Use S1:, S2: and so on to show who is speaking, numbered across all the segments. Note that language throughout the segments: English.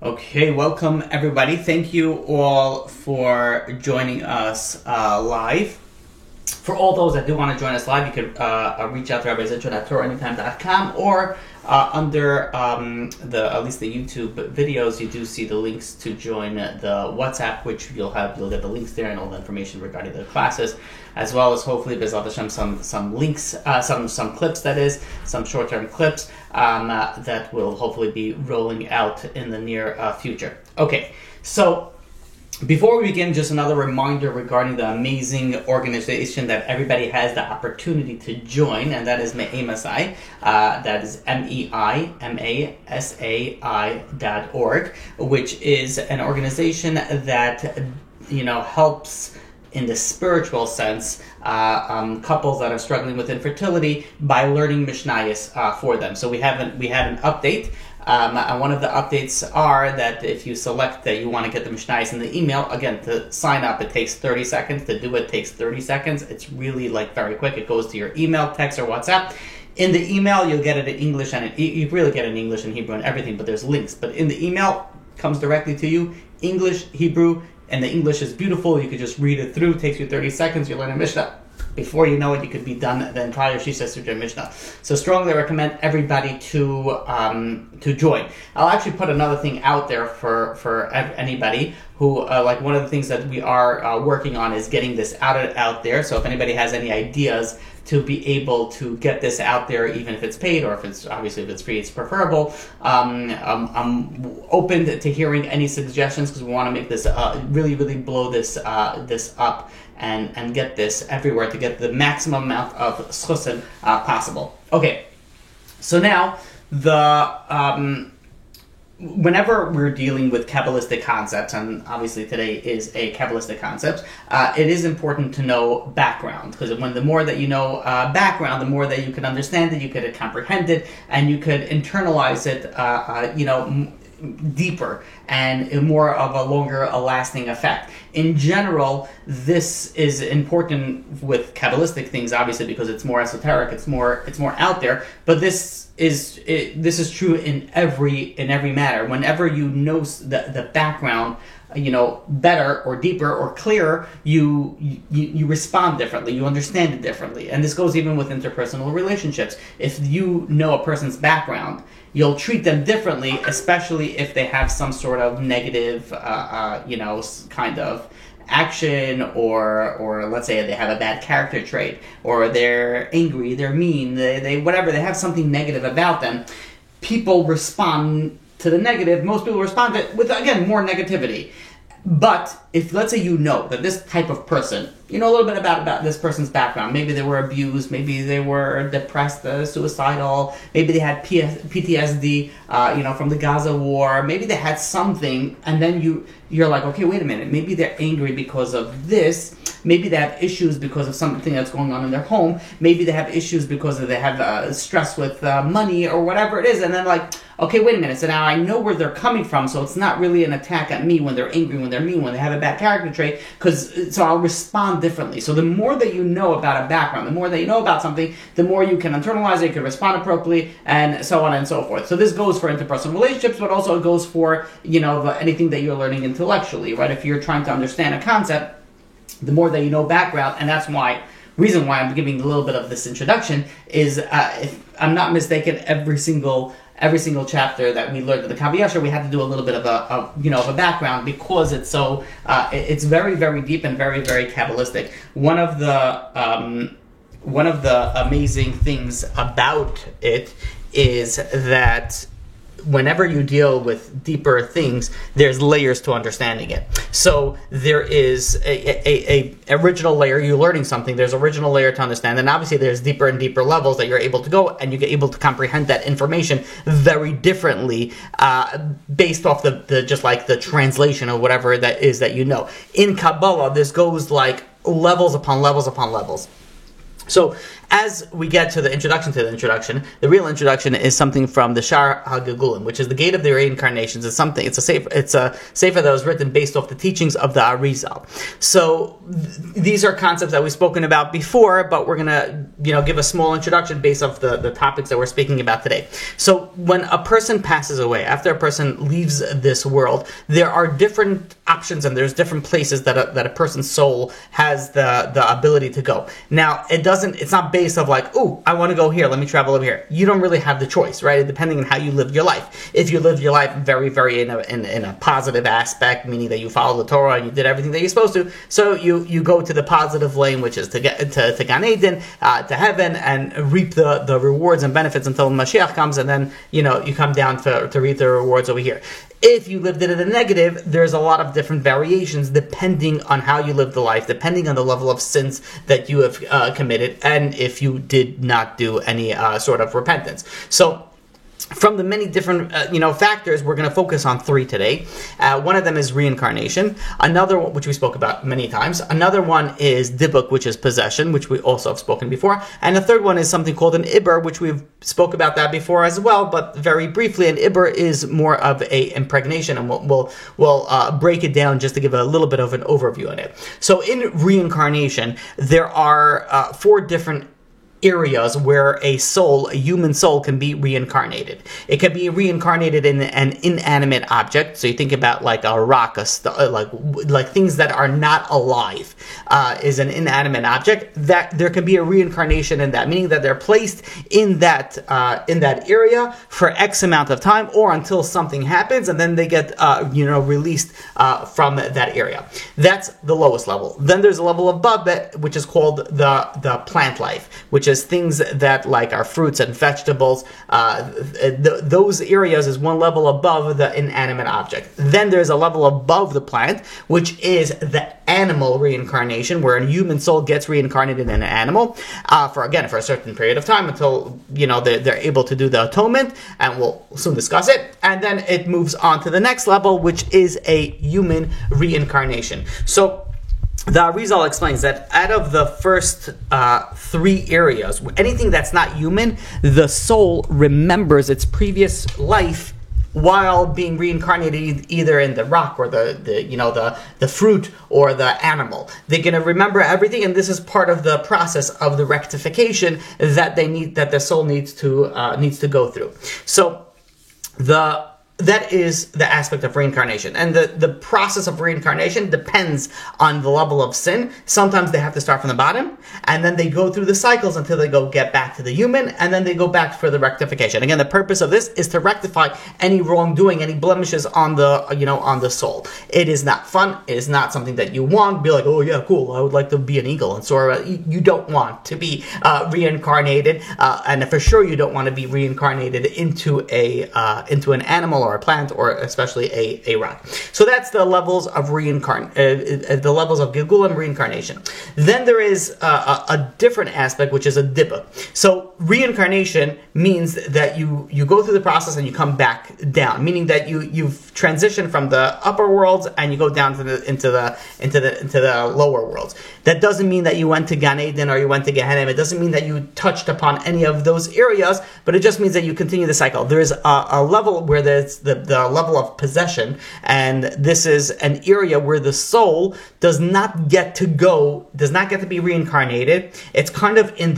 S1: Okay, welcome everybody. Thank you all for joining us live. For all those that do want to join us live, you could reach out to rabbizichud@torahanytime.com or under at least the YouTube videos, you do see the links to join the WhatsApp, which you'll get the links there and all the information regarding the classes, as well as hopefully B'ezrat Hashem some links, some clips, that is, some short-term clips that will hopefully be rolling out in the near future. Okay, so before we begin, just another reminder regarding the amazing organization that everybody has the opportunity to join, and that is Me'emasai. That is MEIMASAI.org, which is an organization that helps in the spiritual sense couples that are struggling with infertility by learning Mishnayos for them. So we had an update. And one of the updates are that if you select that you want to get the Mishnayos in the email, again, to sign up, it takes 30 seconds. To do it takes 30 seconds. It's really very quick. It goes to your email, text, or WhatsApp. In the email, you'll get it in English, and you really get it in English and Hebrew and everything, but there's links. But in the email, it comes directly to you, English, Hebrew, and the English is beautiful. You could just read it through. It takes you 30 seconds. You learn a Mishnah. Before you know it, you could be done the entire Shisha Sudra Mishnah. So strongly recommend everybody to join. I'll actually put another thing out there for anybody who, one of the things that we are working on is getting this out there. So if anybody has any ideas to be able to get this out there, even if it's paid or if it's free, it's preferable. I'm open to hearing any suggestions because we want to make this really blow this up and get this everywhere to get the maximum amount of schusim possible. Okay, so now whenever we're dealing with Kabbalistic concepts, and obviously today is a Kabbalistic concept, it is important to know background, because the more that you know background, the more that you can understand it, you could comprehend it, and you could internalize it, deeper and more of a lasting effect. In general, this is important with Kabbalistic things, obviously, because it's more esoteric, it's more out there. But this is true in every matter. Whenever you know the background, better or deeper or clearer, you respond differently, you understand it differently. And this goes even with interpersonal relationships. If you know a person's background, you'll treat them differently, especially if they have some sort of negative, kind of action, or let's say they have a bad character trait, or they're angry, they're mean, they whatever, they have something negative about them. People respond to the negative. Most people respond to it with, again, more negativity. But if, let's say, you know that this type of person, you know a little bit about this person's background. Maybe they were abused, maybe they were depressed, suicidal, maybe they had PTSD, from the Gaza war, maybe they had something, and then you're like, okay, wait a minute, maybe they're angry because of this, maybe they have issues because of something that's going on in their home, maybe they have issues because they have stress with money or whatever it is, and then okay, wait a minute, so now I know where they're coming from, so it's not really an attack at me when they're angry, when they're mean, when they have a bad character trait, so I'll respond differently. So the more that you know about a background, the more that you know about something, the more you can internalize it, you can respond appropriately, and so on and so forth. So this goes for interpersonal relationships, but also it goes for, anything that you're learning intellectually, right? If you're trying to understand a concept, the more that you know background, and that's reason why I'm giving a little bit of this introduction is, if I'm not mistaken, every single chapter that we learned at the Kav HaYashar, we had to do a little bit of a background, because it's so it's very, very deep and very, very Kabbalistic. One of the amazing things about it is that whenever you deal with deeper things, there's layers to understanding it. So there is a original layer, you're learning something, there's original layer to understand, and obviously there's deeper and deeper levels that you're able to go, and you get able to comprehend that information very differently, based off the translation or whatever that is that you know. In Kabbalah, this goes like levels upon levels upon levels. So as we get to the introduction the real introduction is something from the Shar HaGilgulim, which is the Gate of the Reincarnations. It's a sefer that was written based off the teachings of the Arizal. So these are concepts that we've spoken about before, but we're gonna give a small introduction based off the topics that we're speaking about today. So when a person passes away, after a person leaves this world, there are different options and there's different places that a person's soul has the ability to go. Now it's not based of like, oh, I want to go here, let me travel over here. You don't really have the choice, right? Depending on how you live your life. If you live your life very, very in a positive aspect, meaning that you follow the Torah and you did everything that you're supposed to, so you go to the positive lane, which is to get to Gan Eden, to heaven, and reap the rewards and benefits until Mashiach comes, and then you come down to reap the rewards over here. If you lived it in the negative, there's a lot of different variations depending on how you lived the life, depending on the level of sins that you have committed, and if you did not do any sort of repentance. So from the many different factors, we're going to focus on 3 today. One of them is reincarnation. Another one, which we spoke about many times. Another one is dibuk, which is possession, which we also have spoken before. And the third one is something called an iber, which we've spoke about that before as well, but very briefly. An iber is more of a impregnation, and we'll break it down just to give a little bit of an overview on it. So in reincarnation, there are 4 different areas where a human soul can be reincarnated. It can be reincarnated in an inanimate object. So you think about like a rock, like things that are not alive, is an inanimate object. That there can be a reincarnation in that, meaning that they're placed in that area for X amount of time or until something happens, and then they get released from that area. That's the lowest level. Then there's a level above it, which is called the plant life, which is things that like are fruits and vegetables. Those areas is one level above the inanimate object. Then there's a level above the plant, which is the animal reincarnation, where a human soul gets reincarnated in an animal for a certain period of time until they're able to do the atonement, and we'll soon discuss it. And then it moves on to the next level, which is a human reincarnation. So the Arizal explains that out of the first 3 areas, anything that's not human, the soul remembers its previous life while being reincarnated either in the rock or the fruit or the animal. They're going to remember everything, and this is part of the process of the rectification that the soul needs to go through. So that is the aspect of reincarnation. And the process of reincarnation depends on the level of sin. Sometimes they have to start from the bottom, and then they go through the cycles until they get back to the human, and then they go back for the rectification. Again, the purpose of this is to rectify any wrongdoing, any blemishes on the soul. It is not fun. It is not something that you want. Be like, oh yeah, cool, I would like to be an eagle and soar. You don't want to be reincarnated, and for sure you don't want to be reincarnated into an animal or a plant, or especially a rock. So that's the levels of the levels of Gilgulim reincarnation. Then there is a different aspect, which is a dibuk. So reincarnation means that you go through the process and you come back down, meaning that you've transitioned from the upper worlds and you go down into the lower worlds. That doesn't mean that you went to Gan Eden or you went to Gehenna. It doesn't mean that you touched upon any of those areas, but it just means that you continue the cycle. There is a level where there's the level of possession, and this is an area where the soul does not get to be reincarnated. It's kind of in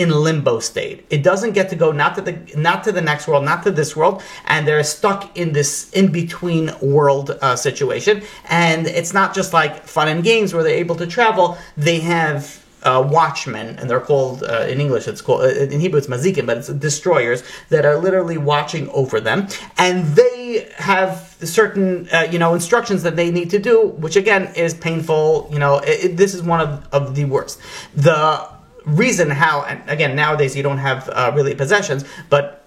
S1: limbo state. It doesn't get to go not to the next world, not to this world, and they're stuck in this in-between world situation. And it's not just like fun and games where they're able to travel. They have watchmen, and they're called, in English it's called, in Hebrew it's mazikim, but it's destroyers that are literally watching over them, and they have certain instructions that they need to do, which again is painful. This is one of the worst. The reason how, and again, nowadays you don't have really possessions, but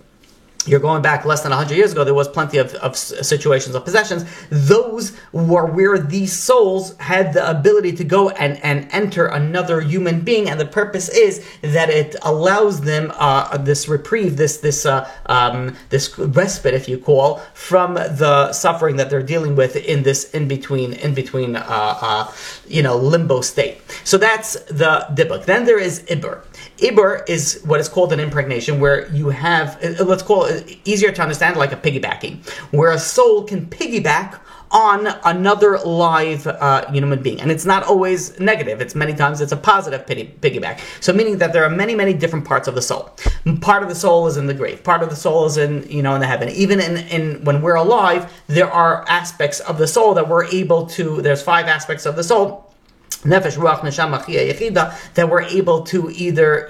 S1: you're going back less than 100 years ago, there was plenty of situations of possessions. Those were where these souls had the ability to go and enter another human being, and the purpose is that it allows them this reprieve, this respite, if you call, from the suffering that they're dealing with in this in between limbo state. So that's the dibuk. Then there is ibur. Ibur is what is called an impregnation, where you have, let's call it easier to understand, like a piggybacking, where a soul can piggyback on another live human being. And it's not always negative. It's many times it's a positive piggyback. So meaning that there are many, many different parts of the soul. Part of the soul is in the grave. Part of the soul is in the heaven. Even in when we're alive, there are aspects of the soul that we're able to, there's 5 aspects of the soul, Nefesh, Ruach, Neshama, Chiyah, Yechida, that we're able to either,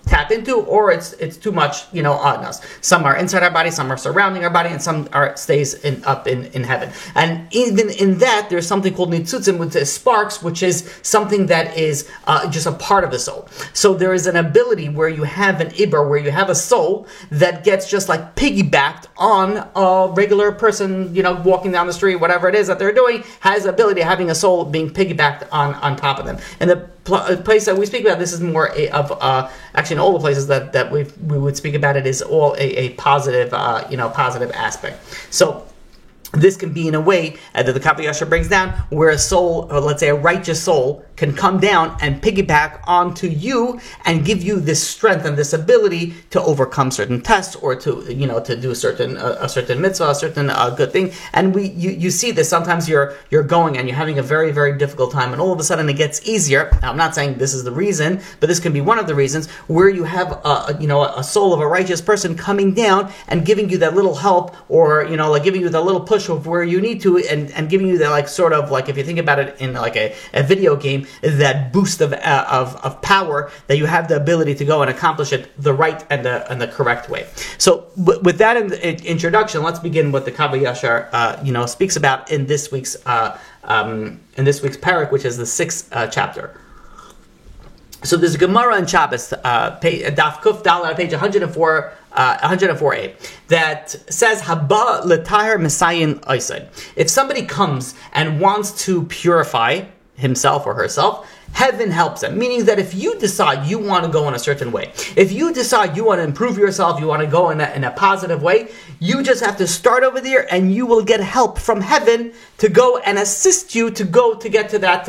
S1: tap into, or it's too much, on us. Some are inside our body, some are surrounding our body, and some stays up in heaven. And even in that, there's something called Nitzutzim, which is sparks, which is something that is just a part of the soul. So there is an ability where you have an Ibur, where you have a soul that gets just like piggybacked on a regular person, walking down the street, whatever it is that they're doing, has the ability of having a soul being piggybacked on top of them. And the place that we speak about, this is more actually in all the places that we would speak about it, is all a positive, positive aspect. So this can be in a way that the Kav HaYashar brings down, where a soul, or let's say a righteous soul, can come down and piggyback onto you and give you this strength and this ability to overcome certain tests, or to do a certain mitzvah, a certain good thing. And you see this sometimes. You're going and you're having a very, very difficult time, and all of a sudden it gets easier. Now, I'm not saying this is the reason, but this can be one of the reasons, where you have a soul of a righteous person coming down and giving you that little help, or giving you that little push of where you need to, and giving you that sort of if you think about it in a video game, that boost of power, that you have the ability to go and accomplish it the right and the correct way. So with that introduction, let's begin what the Kav HaYashar speaks about in this week's parak, which is the 6th chapter. So there's a Gemara in Shabbos, Daf Kuf Dal, page 104a, that says, Haba l'tahir Messiah Oised. If somebody comes and wants to purify himself or herself, heaven helps them. Meaning that if you decide you want to go in a certain way, if you decide you want to improve yourself, you want to go in a positive way, you just have to start over there, and you will get help from heaven to go and assist you to get to that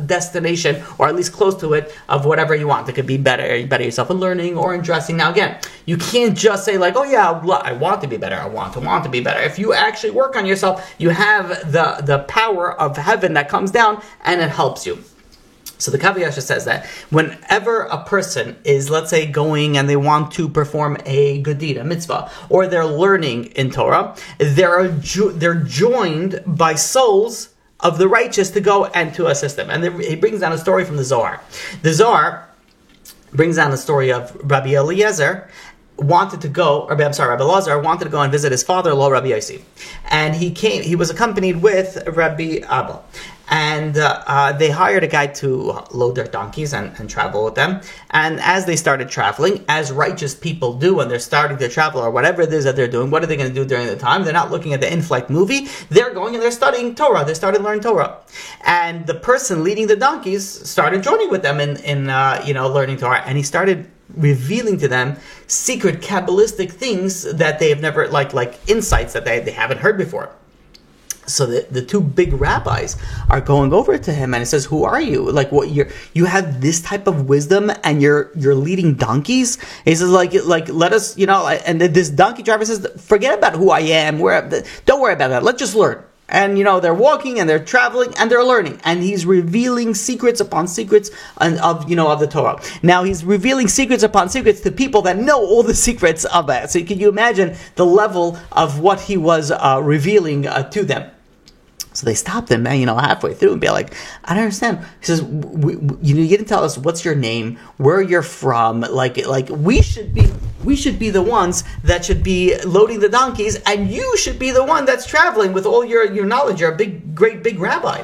S1: destination, or at least close to it, of whatever you want. It could be better yourself in learning or in dressing. Now again, you can't just say oh yeah, I want to be better, I want to be better. If you actually work on yourself, you have the power of heaven that comes down and it helps you. So the Kav HaYashar says that whenever a person is, let's say, going and they want to perform a good deed, a mitzvah, or they're learning in Torah, they're joined by souls of the righteous to go and to assist them. And he brings down a story from the Zohar. The Zohar brings down the story of Rabbi Elazar wanted to go and visit his father-in-law, Rabbi Yossi. And he was accompanied with Rabbi Abba. And they hired a guy to load their donkeys and travel with them. And as they started traveling, as righteous people do when they're starting to travel, or whatever it is that they're doing, what are they going to do during the time? They're not looking at the in-flight movie. They're going and they're studying Torah. They started learning Torah. And the person leading the donkeys started joining with them in learning Torah. And he started revealing to them secret Kabbalistic things that they have never, like insights that they haven't heard before. So the 2 big rabbis are going over to him, and he says, "Who are you? You have this type of wisdom, and you're leading donkeys?" He says, let us, And this donkey driver says, "Forget about who I am. Don't worry about that. Let's just learn." And they're walking and they're traveling and they're learning, and he's revealing secrets upon secrets of the Torah. Now he's revealing secrets upon secrets to people that know all the secrets of that. So can you imagine the level of what he was revealing to them? So they stopped him, halfway through and be like, "I don't understand." He says, "You didn't tell us what's your name, where you're from. We should be the ones that should be loading the donkeys, and you should be the one that's traveling with all your knowledge. You're a great big rabbi."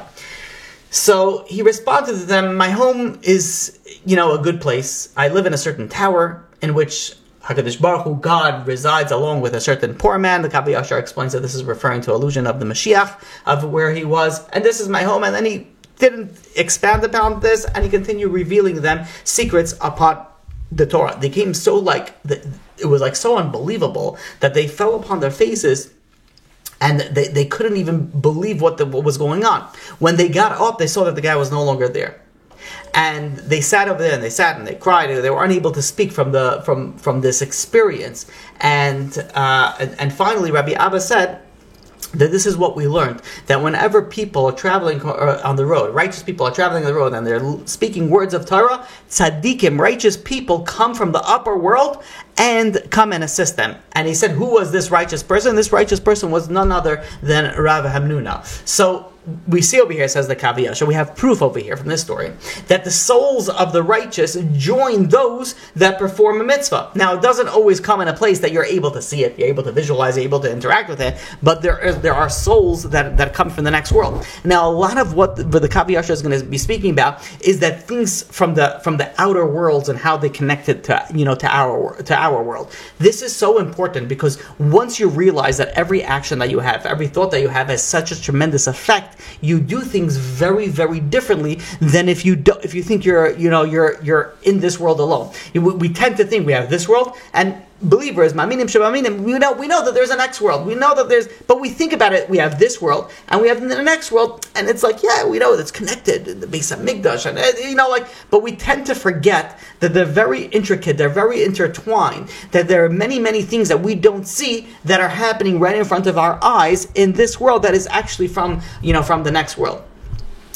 S1: So he responded to them, "My home is, a good place. I live in a certain tower in which HaKadosh Baruch Hu, God, resides along with a certain poor man. The Kav Yashar explains that this is referring to allusion of the Mashiach, of where he was, and this is my home. And then he didn't expand upon this, and he continued revealing them secrets upon the Torah. They came so it was so unbelievable that they fell upon their faces, and they couldn't even believe what was going on. When they got up, they saw that the guy was no longer there. And they sat over there, and they cried. They were unable to speak from this experience. And finally, Rabbi Abba said that this is what we learned, that whenever people are traveling on the road, righteous people are traveling on the road, and they're speaking words of Torah, tzaddikim, righteous people, come from the upper world and come and assist them. And he said, who was this righteous person? This righteous person was none other than Rav Hamnuna. So we see over here, says the Kav Yashar, we have proof over here from this story, that the souls of the righteous join those that perform a mitzvah. Now, it doesn't always come in a place that you're able to see it, you're able to visualize it, you're able to interact with it, but there are souls that come from the next world. Now, a lot of what the Kav Yashar is going to be speaking about is that things from the outer worlds and how they connected to our world. This is so important, because once you realize that every action that you have, every thought that you have has such a tremendous effect, you do things very, very differently than if you think you're in this world alone. We tend to think we have this world, and believers, ma'aminim sheba'aminim, we know that there's a next world. We know that but we think about it. We have this world, and we have the next world, and it's we know it's connected in the Beis Hamikdash, and but we tend to forget that they're very intricate, they're very intertwined, that there are many, many things that we don't see that are happening right in front of our eyes in this world that is actually from the next world.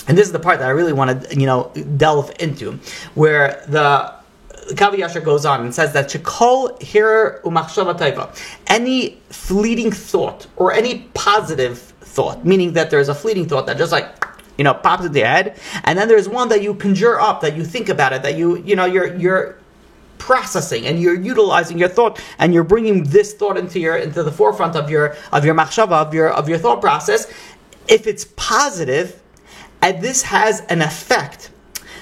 S1: And this is the part that I really want to delve into, where the Kav Yashar goes on and says that Shekol Hirer Umachshava Taiva, any fleeting thought or any positive thought, meaning that there's a fleeting thought that just pops into your head, and then there's one that you conjure up, that you think about it, that you're processing and you're utilizing your thought, and you're bringing this thought into the forefront of your machshava, of your thought process. If it's positive, and this has an effect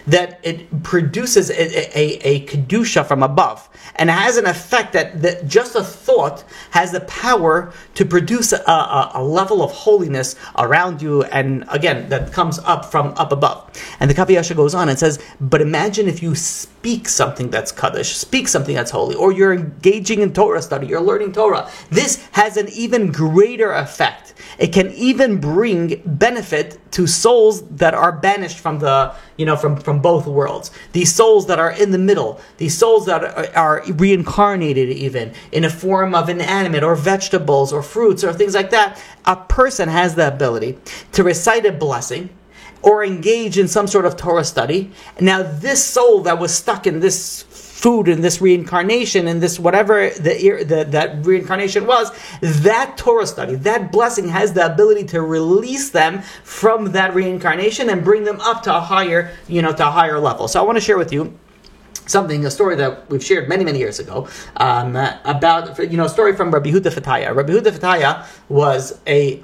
S1: that it produces a kedusha from above, and has an effect that just a thought has the power to produce a level of holiness around you, and again, that comes up from up above. And the Kav Yashar goes on and says, but imagine if you speak something that's kaddish, speak something that's holy, or you're engaging in Torah study, you're learning Torah. This has an even greater effect. It can even bring benefit to souls that are banished from from both worlds. These souls that are in the middle, these souls that are reincarnated even in a form of inanimate or vegetables or fruits or things like that. A person has the ability to recite a blessing or engage in some sort of Torah study. Now, this soul that was stuck in this food, in this reincarnation, in this whatever that reincarnation was, that Torah study, that blessing has the ability to release them from that reincarnation and bring them up to a higher level. So I want to share with you a story that we've shared many, many years ago, about a story from Rabbi Yehuda Fataya. Rabbi Yehuda Fataya was a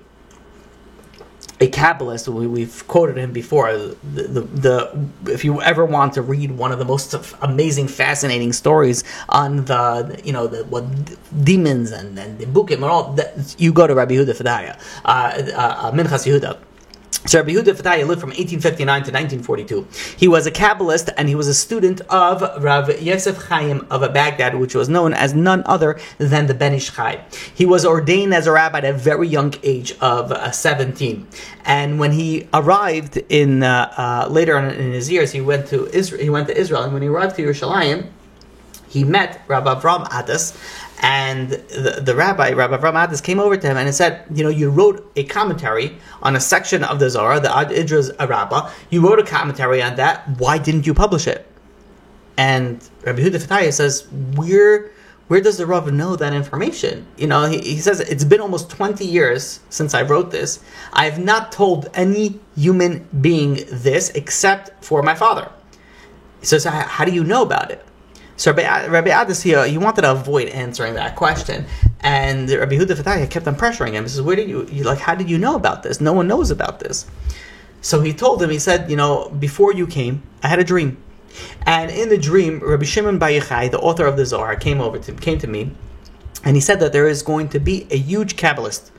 S1: Kabbalist. We've quoted him before. If you ever want to read one of the most amazing, fascinating stories on what demons and the Bukim and all that, you go to Rabbi Yehuda Fataya, Minchas Yehuda. So Rabbi Yehuda Fataya lived from 1859 to 1942. He was a Kabbalist, and he was a student of Rav Yosef Chaim of Baghdad, which was known as none other than the Ben Ish Chai. He was ordained as a rabbi at a very young age of 17. And when he arrived later on in his years, he went to Israel. And when he arrived to Yerushalayim, he met Rabbi Avram Adas, and the rabbi, Rabbi Avram Adas, came over to him and he said, you wrote a commentary on a section of the Zohar, the Ad Idras Rabbah. You wrote a commentary on that. Why didn't you publish it? And Rabbi Yehuda Fataya says, where does the Rav know that information? He says, it's been almost 20 years since I wrote this. I have not told any human being this except for my father. He says, how do you know about it? So Rabbi Adas here, he wanted to avoid answering that question, and Rabbi Yehuda Fataya kept on pressuring him. He says, how did you know about this? No one knows about this. So he told him, he said, before you came, I had a dream. And in the dream, Rabbi Shimon Bar Yochai, the author of the Zohar, came to me, and he said that there is going to be a huge Kabbalist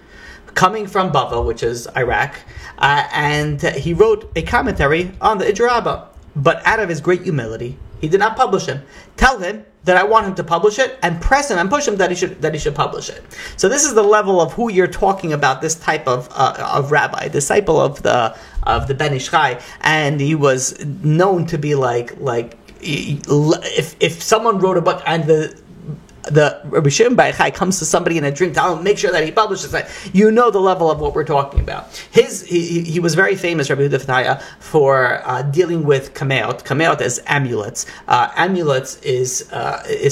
S1: coming from Bavel, which is Iraq, and he wrote a commentary on the Idra Rabbah. But out of his great humility, he did not publish him. Tell him that I want him to publish it, and press him and push him that he should publish it. So this is the level of who you're talking about. This type of rabbi, disciple of the Ben Ish Chai, and he was known to be like if someone wrote a book and the Rabbi Shimon Bar Yochai comes to somebody in a dream, tell him, make sure that he publishes it. You know the level of what we're talking about. He was very famous, Rabbi Yehuda Fataya, for dealing with kameot. Kameot is amulets. Amulets is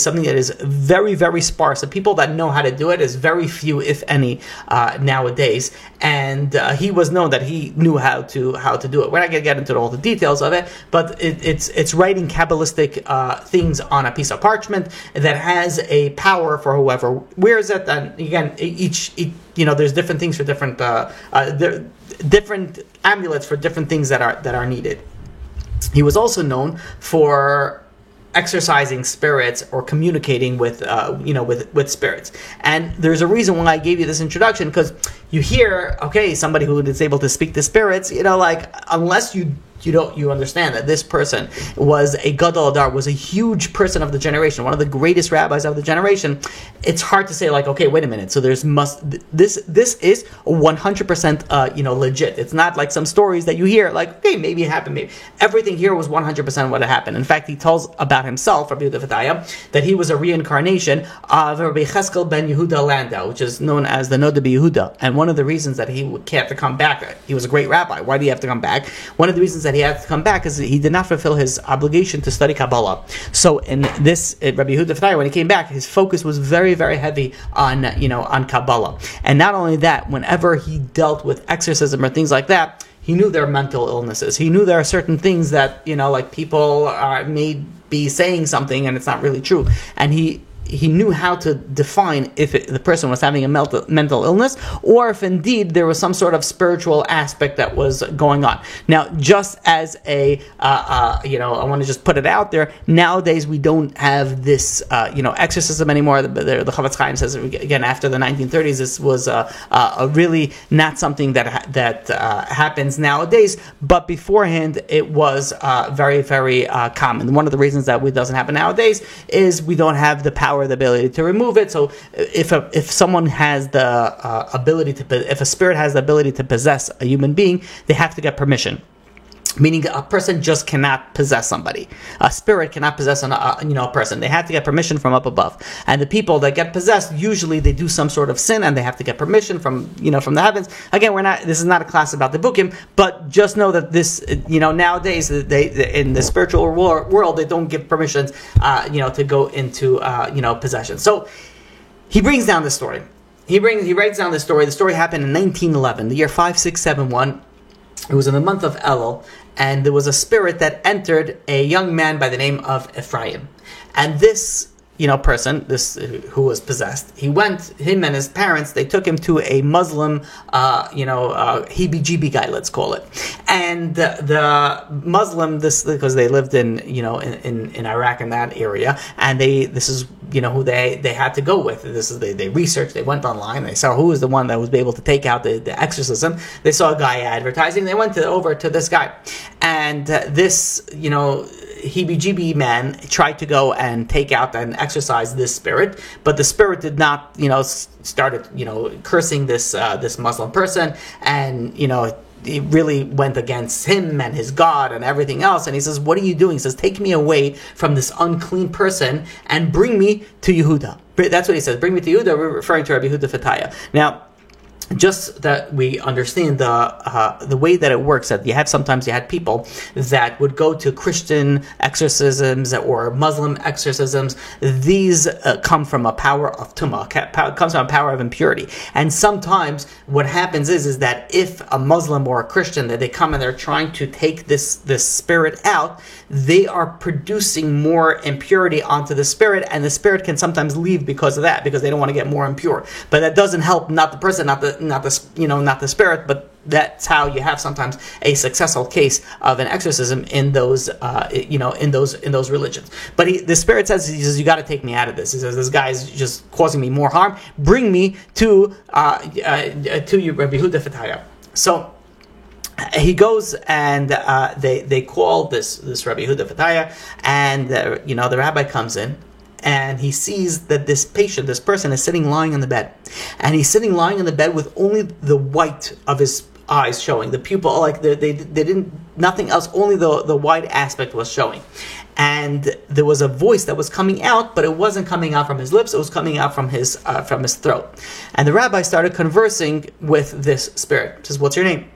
S1: something that is very, very sparse. The people that know how to do it is very few, if any, nowadays. And he was known that he knew how to do it. We're not going to get into all the details of it, but it's writing Kabbalistic things on a piece of parchment that has a power for whoever wears it. And again, each there's different things for different different amulets for different things that are needed. He was also known for exercising spirits or communicating with spirits. And there's a reason why I gave you this introduction, because you hear, okay, somebody who is able to speak to spirits, unless you understand that this person was a Gadol Adar, was a huge person of the generation, one of the greatest rabbis of the generation. It's hard to say, like, okay, wait a minute. So this is 100% legit. It's not like some stories that you hear, like, okay, maybe it happened. Maybe everything here was 100% what happened. In fact, he tells about himself, Rabbi Yehuda Fataya, that he was a reincarnation of Rabbi Cheskel ben Yehuda Landau, which is known as the Noda Yehuda. And one of the reasons that he had to come back, he was a great rabbi. Why did he have to come back? One of the reasons that he had to come back is he did not fulfill his obligation to study Kabbalah. So in this, Rabbi Yehuda Fataya, when he came back, his focus was very, very heavy on Kabbalah. And not only that, whenever he dealt with exorcism or things like that, he knew there are mental illnesses. He knew there are certain things that, like people may be saying something and it's not really true. And he knew how to define if the person was having a mental illness, or if indeed there was some sort of spiritual aspect that was going on. Now, just as I want to just put it out there, nowadays we don't have this, exorcism anymore. The Chavetz Chaim says, again, after the 1930s, this was really not something that happens nowadays, but beforehand it was very, very common. One of the reasons that it doesn't happen nowadays is we don't have the power, the ability to remove it. So if someone has the ability if a spirit has the ability to possess a human being, they have to get permission. Meaning a person just cannot possess somebody. A spirit cannot possess a person. They have to get permission from up above. And the people that get possessed, usually they do some sort of sin and they have to get permission from the heavens. Again, this is not a class about the Bukim, but just know that this, nowadays they in the spiritual world, they don't give permissions, to go into, possession. So he brings down this story. He writes down this story. The story happened in 1911, the year 5671. It was in the month of Elul, and there was a spirit that entered a young man by the name of Ephraim. And this, person, who was possessed, him and his parents, they took him to a Muslim, heebie-jeebie guy, let's call it. And the Muslim, because they lived in Iraq in that area, and this is who they had to go with. They researched, they went online, they saw who was the one that was able to take out the exorcism. They saw a guy advertising, they went over to this guy. And this, heebie-jeebie man tried to go and take out and exorcise this spirit, but the spirit did not, started, cursing this Muslim person, and, it really went against him and his God and everything else. And he says, what are you doing? He says, take me away from this unclean person and bring me to Yehuda. That's what he says. Bring me to Yehuda. We're referring to Rabbi Yehuda Fataya. Now, just that we understand the way that it works, that sometimes you had people that would go to Christian exorcisms or Muslim exorcisms. These come from a power of tumah, comes from a power of impurity. And sometimes what happens is that if a Muslim or a Christian, that they come and they're trying to take this spirit out, they are producing more impurity onto the spirit, and the spirit can sometimes leave because of that, because they don't want to get more impure. But that doesn't help not the person, not the not the spirit, but that's how you have sometimes a successful case of an exorcism in those in those religions. But the spirit says, he says, you got to take me out of this. He says, this guy is just causing me more harm. Bring me to you, Rabbi Yehuda Fataya. So he goes and they call this Rabbi Yehuda Fataya, and the rabbi comes in. And he sees that this person is lying in the bed. And he's lying in the bed with only the white of his eyes showing. The pupil, like they didn't, nothing else, only the white aspect was showing. And there was a voice that was coming out, but it wasn't coming out from his lips, it was coming out from his throat. And the rabbi started conversing with this spirit. He says, what's your name?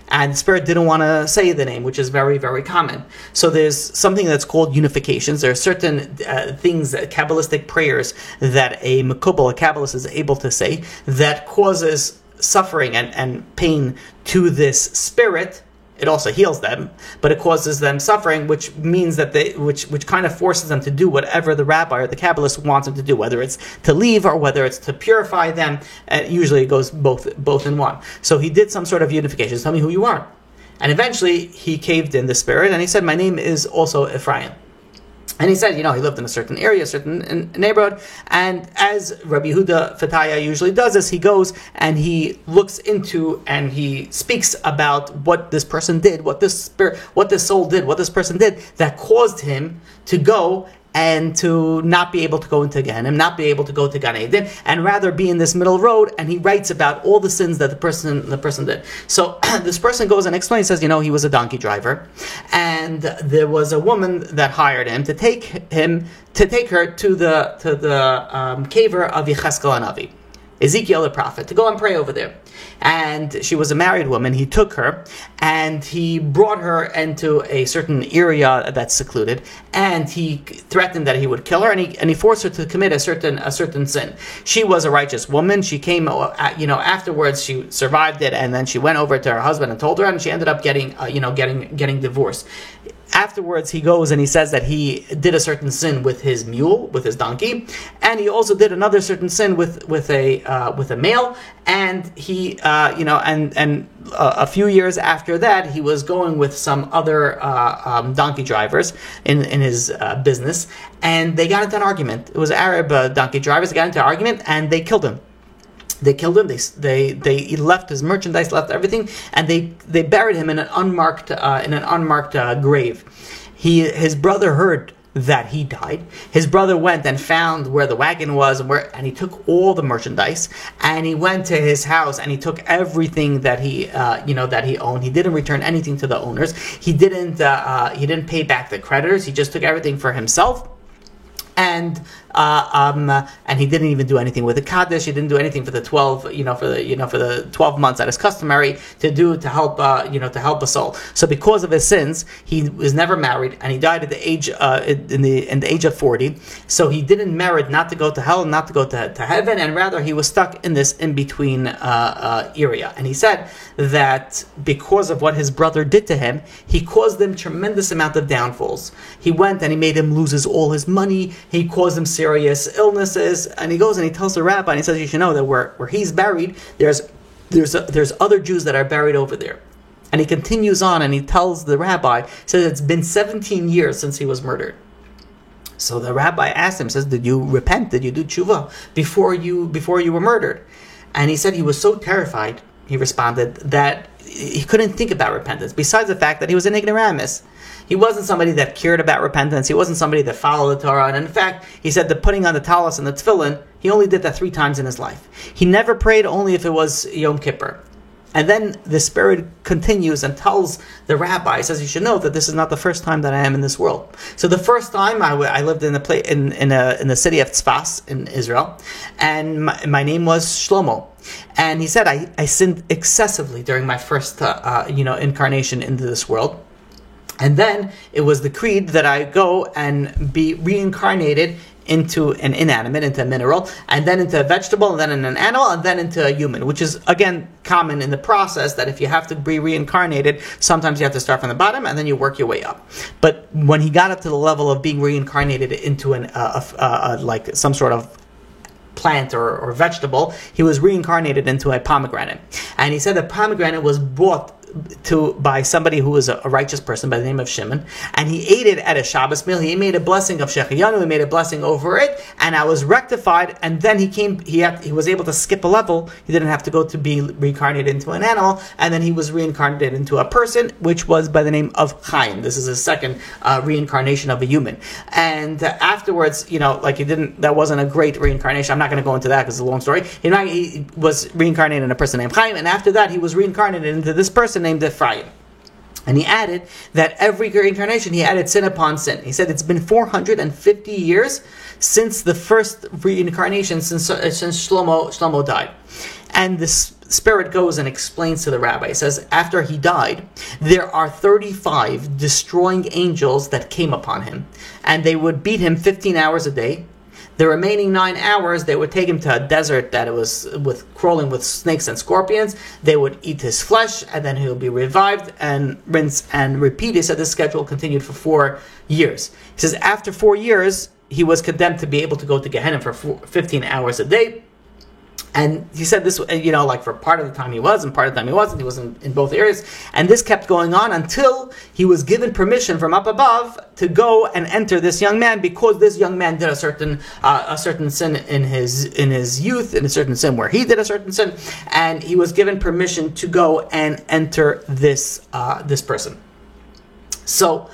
S1: And the spirit didn't want to say the name, which is very, very common. So there's something that's called unifications. There are certain things, Kabbalistic prayers, that a Kabbalist is able to say that causes suffering and pain to this spirit. It also heals them, but it causes them suffering, which means that which kind of forces them to do whatever the rabbi or the Kabbalist wants them to do, whether it's to leave or whether it's to purify them. Usually it goes both in one. So he did some sort of unification. Tell me who you are. And eventually he caved in the spirit, and he said, my name is also Ephraim. And he said, he lived in a certain area, a certain neighborhood. And as Rabbi Yehuda Fataya usually does this, he goes and he looks into and he speaks about what this person did, what this soul did, what this person did that caused him to go and to not be able to go into Gehenna, not be able to go to Gan Eden, and rather be in this middle road. And he writes about all the sins that the person did. So this person goes and explains, says, he was a donkey driver, and there was a woman that hired him to take her to the caver of Yechezkel Hanavi, Ezekiel the prophet, to go and pray over there. And she was a married woman. He took her and he brought her into a certain area that's secluded, and he threatened that he would kill her, and he forced her to commit a certain sin. She was a righteous woman. She came, afterwards she survived it, and then she went over to her husband and told her, and she ended up getting divorced. Afterwards, he goes and he says that he did a certain sin with his mule, with his donkey, and he also did another certain sin with a male. And he, a few years after that, he was going with some other donkey drivers in his business, and they got into an argument. It was Arab donkey drivers. They got into an argument, and they killed him. They killed him. They left his merchandise, left everything, and they buried him in an unmarked grave. His brother heard that he died. His brother went and found where the wagon was, and he took all the merchandise, and he went to his house and he took everything that he owned. He didn't return anything to the owners. He didn't pay back the creditors. He just took everything for himself. And he didn't even do anything with the Kaddish. He didn't do anything for the 12 months that is customary to help a soul. So because of his sins, he was never married, and he died at the age in the age of 40. So he didn't merit not to go to hell, not to go to heaven, and rather he was stuck in this in between area. And he said that because of what his brother did to him, he caused him tremendous amount of downfalls. He went and he made him lose all his money. He caused him serious illnesses, and he goes and he tells the rabbi, and he says, you should know that where he's buried, there's other Jews that are buried over there. And he continues on and he tells the rabbi, says it's been 17 years since he was murdered. So the rabbi asked him, says, did you repent? Did you do tshuva before you were murdered? And he said he was so terrified, he responded, that he couldn't think about repentance, besides the fact that he was an ignoramus. He wasn't somebody that cared about repentance. He wasn't somebody that followed the Torah. And in fact, he said the putting on the talis and the tefillin, he only did that 3 times in his life. He never prayed, only if it was Yom Kippur. And then the spirit continues and tells the rabbi, says, you should know that this is not the first time that I am in this world. So the first time I lived in the city of Tzfas in Israel, and my name was Shlomo. And he said, I sinned excessively during my first incarnation into this world. And then it was decreed that I go and be reincarnated into an inanimate, into a mineral, and then into a vegetable, and then in an animal, and then into a human, which is, again, common in the process, that if you have to be reincarnated, sometimes you have to start from the bottom, and then you work your way up. But when he got up to the level of being reincarnated into like some sort of plant or vegetable, he was reincarnated into a pomegranate. And he said the pomegranate was brought by somebody who was a righteous person by the name of Shimon, and he ate it at a Shabbos meal. He made a blessing of Shechiyanu, he made a blessing over it, and I was rectified. And then he was able to skip a level. He didn't have to go to be reincarnated into an animal, and then he was reincarnated into a person, which was by the name of Chaim. This is his second reincarnation of a human. And afterwards, that wasn't a great reincarnation. I'm not going to go into that because it's a long story. He was reincarnated in a person named Chaim, and after that, he was reincarnated into this person named Ephraim. And he added that every reincarnation, he added sin upon sin. He said it's been 450 years since the first reincarnation, since Shlomo died. And this spirit goes and explains to the rabbi. He says, after he died, there are 35 destroying angels that came upon him. And they would beat him 15 hours a day. The remaining 9 hours, they would take him to a desert that it was crawling with snakes and scorpions. They would eat his flesh, and then he'll be revived and rinse and repeat. He said this schedule continued for 4 years. He says after 4 years, he was condemned to be able to go to Gehenna for 15 hours a day. And he said this, for part of the time he was, and part of the time he wasn't. He was in both areas. And this kept going on until he was given permission from up above to go and enter this young man, because this young man did a certain sin in his youth, in a certain sin where he did a certain sin. And he was given permission to go and enter this person. So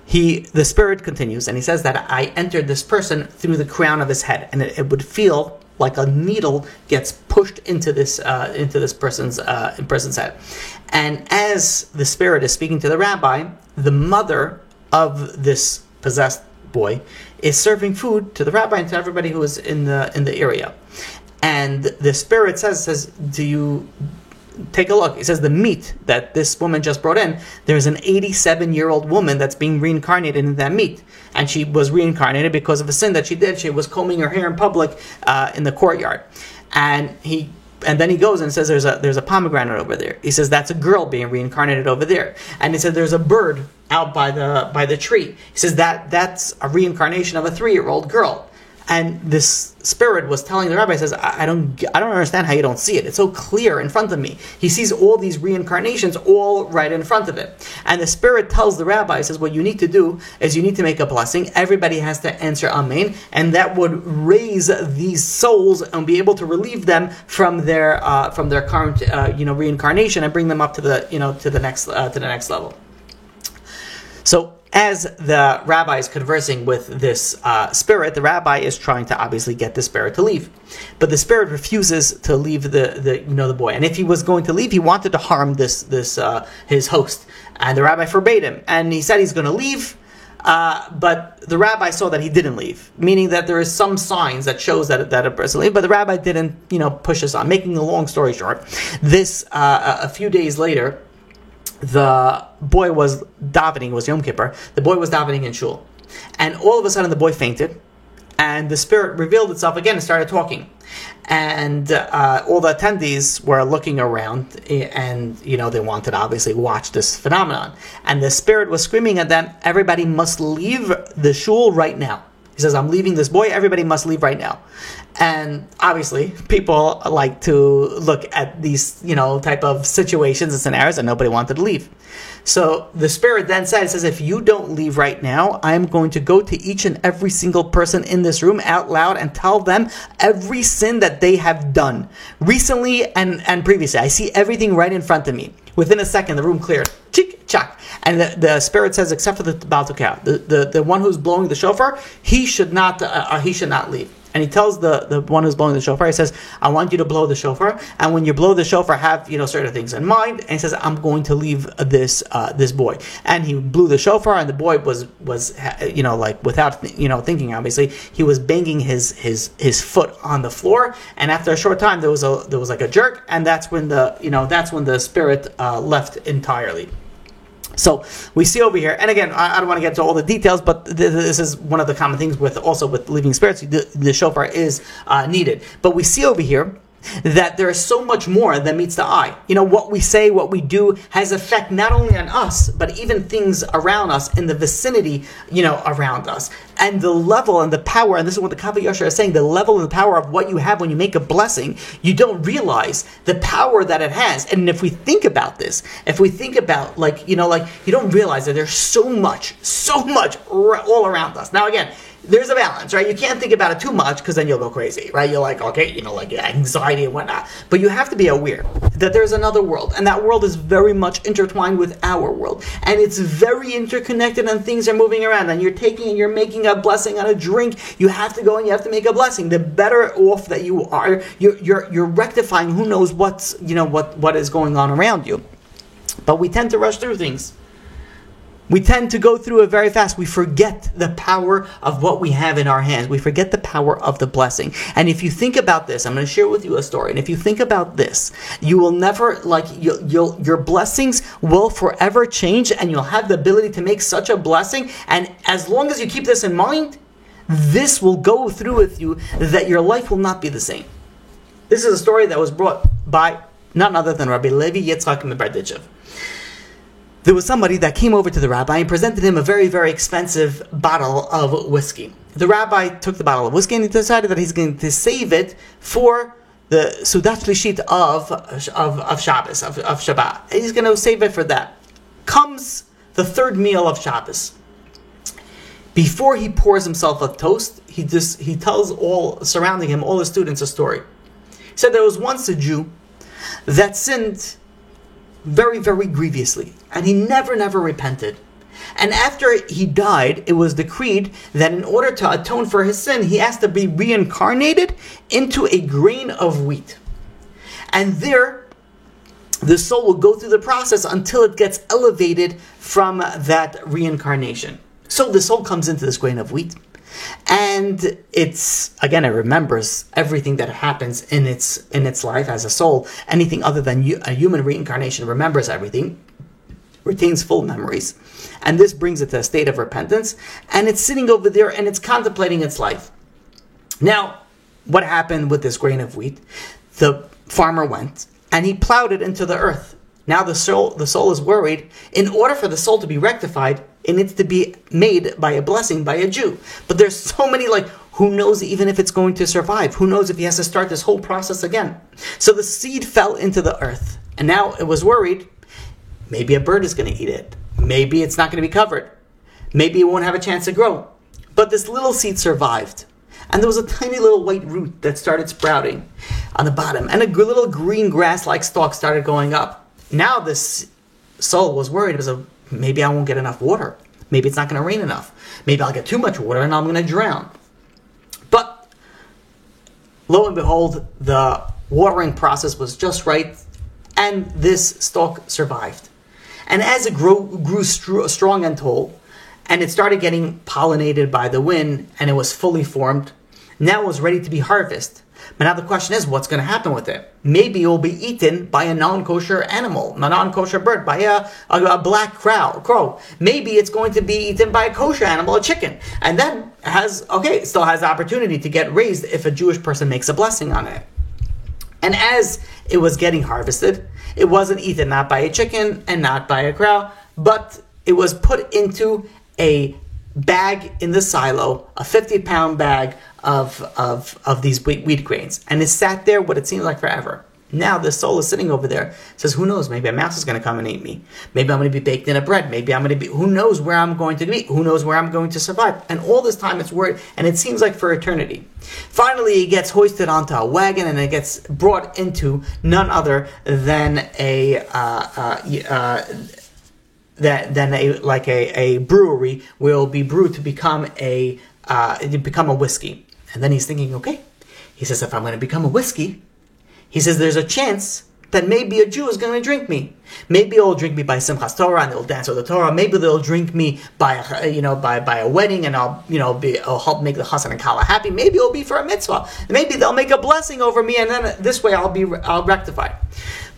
S1: the spirit continues, and he says that I entered this person through the crown of his head, and it would feel like a needle gets pushed into this person's head. And as the spirit is speaking to the rabbi, the mother of this possessed boy is serving food to the rabbi and to everybody who is in the area. And the spirit says, do you take a look? He says the meat that this woman just brought in, there's an 87-year-old woman that's being reincarnated in that meat. And she was reincarnated because of a sin that she did. She was combing her hair in public in the courtyard. And then he goes and says there's a pomegranate over there. He says that's a girl being reincarnated over there. And he said there's a bird out by the tree. He says that's a reincarnation of a 3-year-old girl. And this spirit was telling the rabbi, says, I don't understand how you don't see it. It's so clear in front of me. He sees all these reincarnations all right in front of him. And the spirit tells the rabbi, says, what you need to do is you need to make a blessing. Everybody has to answer Amen. And that would raise these souls and be able to relieve them from their current reincarnation and bring them up to the next level. So as the rabbi is conversing with this spirit, the rabbi is trying to obviously get the spirit to leave, but the spirit refuses to leave the boy. And if he was going to leave, he wanted to harm his host, and the rabbi forbade him. And he said he's going to leave, but the rabbi saw that he didn't leave, meaning that there is some signs that shows that a person leave. But the rabbi didn't push us on. Making a long story short, this a few days later, the boy was davening. It was Yom Kippur. The boy was davening in shul, and all of a sudden the boy fainted, and the spirit revealed itself again and started talking. And all the attendees were looking around, and they wanted to obviously watch this phenomenon. And the spirit was screaming at them, "Everybody must leave the shul right now." He says, "I'm leaving this boy. Everybody must leave right now." And obviously, people like to look at these, type of situations and scenarios, and nobody wanted to leave. So the spirit then says, if you don't leave right now, I'm going to go to each and every single person in this room out loud and tell them every sin that they have done recently and previously. I see everything right in front of me. Within a second, the room cleared. Chick, chak. And the spirit says, except for the Baal Tukah, the one who's blowing the shofar, he should not leave. And he tells the one who's blowing the shofar, he says, I want you to blow the shofar, and when you blow the shofar, have certain things in mind. And he says, I'm going to leave this boy. And he blew the shofar, and the boy was without thinking, obviously, he was banging his foot on the floor. And after a short time, there was like a jerk, and that's when the spirit left entirely. So we see over here, and again, I don't want to get into all the details, but this is one of the common things with leaving spirits. The shofar is needed. But we see over here that there is so much more than meets the eye. What we say, what we do has effect not only on us, but even things around us in the vicinity, around us. And the level and the power, and this is what the Kav HaYashar is saying, the level and the power of what you have when you make a blessing, you don't realize the power that it has. And if we think about this, if we think about, you don't realize that there's so much all around us. Now again, there's a balance, right? You can't think about it too much because then you'll go crazy, right? You're like, okay, anxiety and whatnot. But you have to be aware that there's another world, and that world is very much intertwined with our world. And it's very interconnected, and things are moving around, and you're making a blessing on a drink. You have to go and you have to make a blessing. The better off that you are, you're rectifying who knows what is going on around you. But we tend to rush through things. We tend to go through it very fast. We forget the power of what we have in our hands. We forget the power of the blessing. And if you think about this, I'm going to share with you a story. And if you think about this, you will never, your blessings will forever change, and you'll have the ability to make such a blessing. And as long as you keep this in mind, this will go through with you, that your life will not be the same. This is a story that was brought by none other than Rabbi Levi Yitzchak Meberditchev. There was somebody that came over to the rabbi and presented him a very, very expensive bottle of whiskey. The rabbi took the bottle of whiskey and he decided that he's going to save it for the Sudat Shlishit of Shabbos, of Shabbat. He's going to save it for that. Comes the third meal of Shabbos. Before he pours himself a toast, he tells all surrounding him, all the students, a story. He said there was once a Jew that sinned very, very grievously, and he never repented. And after he died, it was decreed that in order to atone for his sin, he has to be reincarnated into a grain of wheat. And there, the soul will go through the process until it gets elevated from that reincarnation. So the soul comes into this grain of wheat, and it remembers everything that happens in its life as a soul. Anything other than a human reincarnation remembers everything, retains full memories, and this brings it to a state of repentance, and it's sitting over there and it's contemplating its life. Now, what happened with this grain of wheat? The farmer went and he plowed it into the earth. Now the soul is worried. In order for the soul to be rectified, it needs to be made by a blessing, by a Jew. But there's so many, who knows even if it's going to survive? Who knows if he has to start this whole process again? So the seed fell into the earth, and now it was worried. Maybe a bird is going to eat it. Maybe it's not going to be covered. Maybe it won't have a chance to grow. But this little seed survived. And there was a tiny little white root that started sprouting on the bottom. And a little green grass-like stalk started going up. Now this soul was worried. It was maybe I won't get enough water. Maybe it's not going to rain enough. Maybe I'll get too much water and I'm going to drown. But lo and behold, the watering process was just right, and this stalk survived. And as it grew strong and tall, and it started getting pollinated by the wind, and it was fully formed, now it was ready to be harvested. But now the question is, what's going to happen with it? Maybe it will be eaten by a non-kosher animal, a non-kosher bird, by a black crow. Maybe it's going to be eaten by a kosher animal, a chicken. And then it still has the opportunity to get raised if a Jewish person makes a blessing on it. And as it was getting harvested, it wasn't eaten not by a chicken and not by a crow, but it was put into a bag in the silo, a 50-pound bag of these wheat grains, and it sat there what it seemed like forever. Now the soul is sitting over there, says, who knows, maybe a mouse is going to come and eat me. Maybe I'm going to be baked in a bread. Maybe I'm going to be, who knows where I'm going to be. Who knows where I'm going to survive. And all this time it's worried, and it seems like for eternity. Finally, it gets hoisted onto a wagon, and it gets brought into none other than a brewery will be brewed to become a whiskey. And then he's thinking, okay, he says, if I'm going to become a whiskey, he says, there's a chance that maybe a Jew is going to drink me. Maybe they'll drink me by Simchas Torah and they'll dance with the Torah. Maybe they'll drink me by a wedding, and I'll help make the Chassan and Kala happy. Maybe it'll be for a mitzvah. Maybe they'll make a blessing over me, and then this way I'll rectify.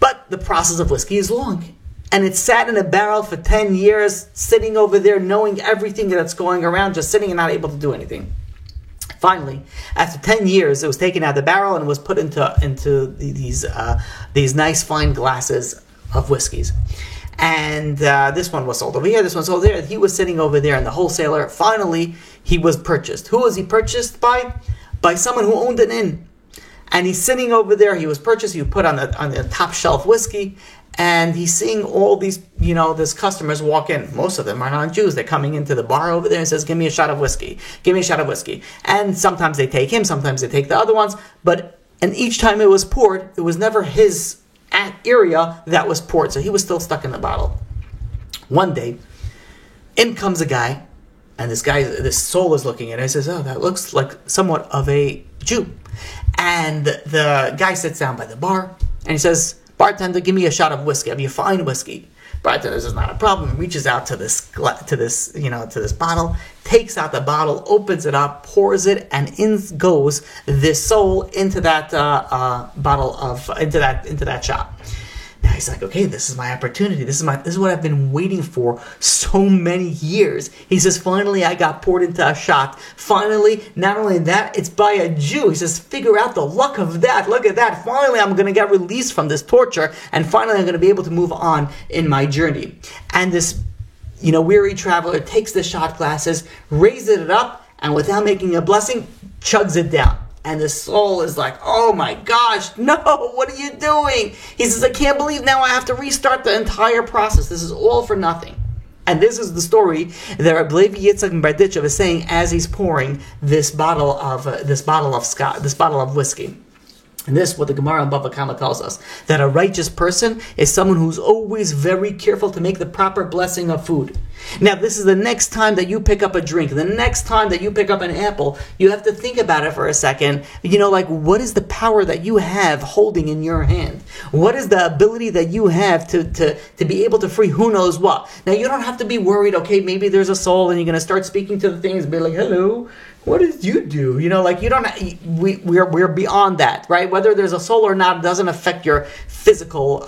S1: But the process of whiskey is long. And it sat in a barrel for 10 years, sitting over there, knowing everything that's going around, just sitting and not able to do anything. Finally, after 10 years, it was taken out of the barrel and was put into these nice fine glasses of whiskeys. And this one was sold over here, this one sold there. He was sitting over there, and the wholesaler, finally, he was purchased. Who was he purchased by? By someone who owned an inn. And he's sitting over there. He was purchased. He was put on the top shelf whiskey. And he's seeing all these, these customers walk in. Most of them are non-Jews. They're coming into the bar over there and says, give me a shot of whiskey. Give me a shot of whiskey. And sometimes they take him. Sometimes they take the other ones. And each time it was poured, it was never his area that was poured. So he was still stuck in the bottle. One day, in comes a guy. And this soul is looking at it and says, oh, that looks like somewhat of a Jew. And the guy sits down by the bar and he says, bartender, give me a shot of whiskey. Have you fine whiskey? Bartender says, not a problem. Reaches out to this bottle, takes out the bottle, opens it up, pours it, and in goes this soul into that into that shot. Now he's like, okay, this is my opportunity. This is what I've been waiting for so many years. He says, finally, I got poured into a shot. Finally, not only that, it's by a Jew. He says, figure out the luck of that. Look at that. Finally, I'm going to get released from this torture, and finally, I'm going to be able to move on in my journey. And this, weary traveler takes the shot glasses, raises it up, and without making a blessing, chugs it down. And the soul is like, oh my gosh, no, what are you doing? He says, I can't believe now I have to restart the entire process. This is all for nothing. And this is the story that Rabbi Levi Yitzchak Berditchev is saying as he's pouring this bottle of whiskey. And this is what the Gemara in Bava Kama tells us, that a righteous person is someone who's always very careful to make the proper blessing of food. Now, this is the next time that you pick up a drink, the next time that you pick up an apple, you have to think about it for a second. What is the power that you have holding in your hand? What is the ability that you have to be able to free who knows what? Now, you don't have to be worried, okay, maybe there's a soul and you're going to start speaking to the things and be like, hello, what did you do? You don't. We're beyond that, right? Whether there's a soul or not doesn't affect your physical,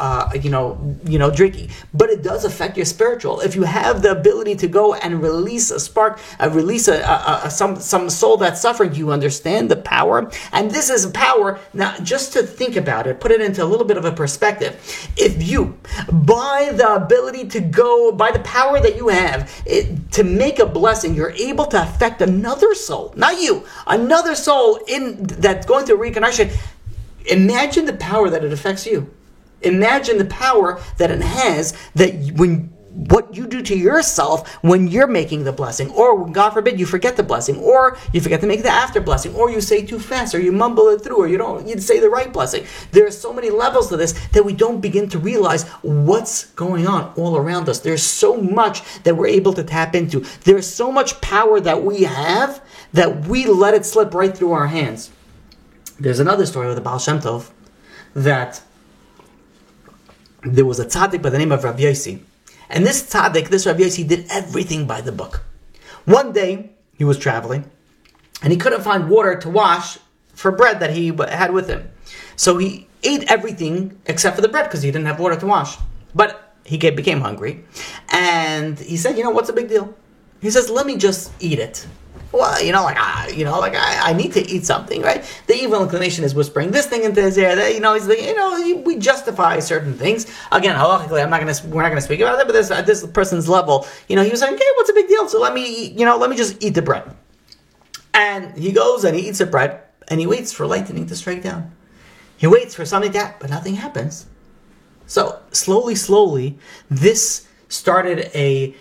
S1: drinking, but it does affect your spiritual. If you have the ability to go and release a spark, some soul that's suffering, you understand the power, and this is power. Now, just to think about it, put it into a little bit of a perspective. If you, by the ability to go, by the power that you have to make a blessing, you're able to affect another soul. Not you, another soul that's going through reincarnation. Imagine the power that it affects you. Imagine the power that it has what you do to yourself when you're making the blessing, or God forbid you forget the blessing, or you forget to make the after blessing, or you say too fast, or you mumble it through, or you say the right blessing. There are so many levels to this that we don't begin to realize what's going on all around us. There's so much that we're able to tap into. There's so much power that we have that we let it slip right through our hands. There's another story with the Baal Shem Tov that there was a tzaddik by the name of Rav Yossi. And this Rav Yossi, did everything by the book. One day, he was traveling, and he couldn't find water to wash for bread that he had with him. So he ate everything except for the bread, because he didn't have water to wash. But he became hungry, and he said, what's the big deal? He says, let me just eat it. Well, I need to eat something, right? The evil inclination is whispering this thing into his ear. We justify certain things. Again, halachically, we're not gonna speak about it, but at this person's level, he was saying, okay, what's a big deal? So let me just eat the bread. And he goes and he eats the bread, and he waits for lightning to strike down. He waits for something to happen, but nothing happens. So slowly, this started a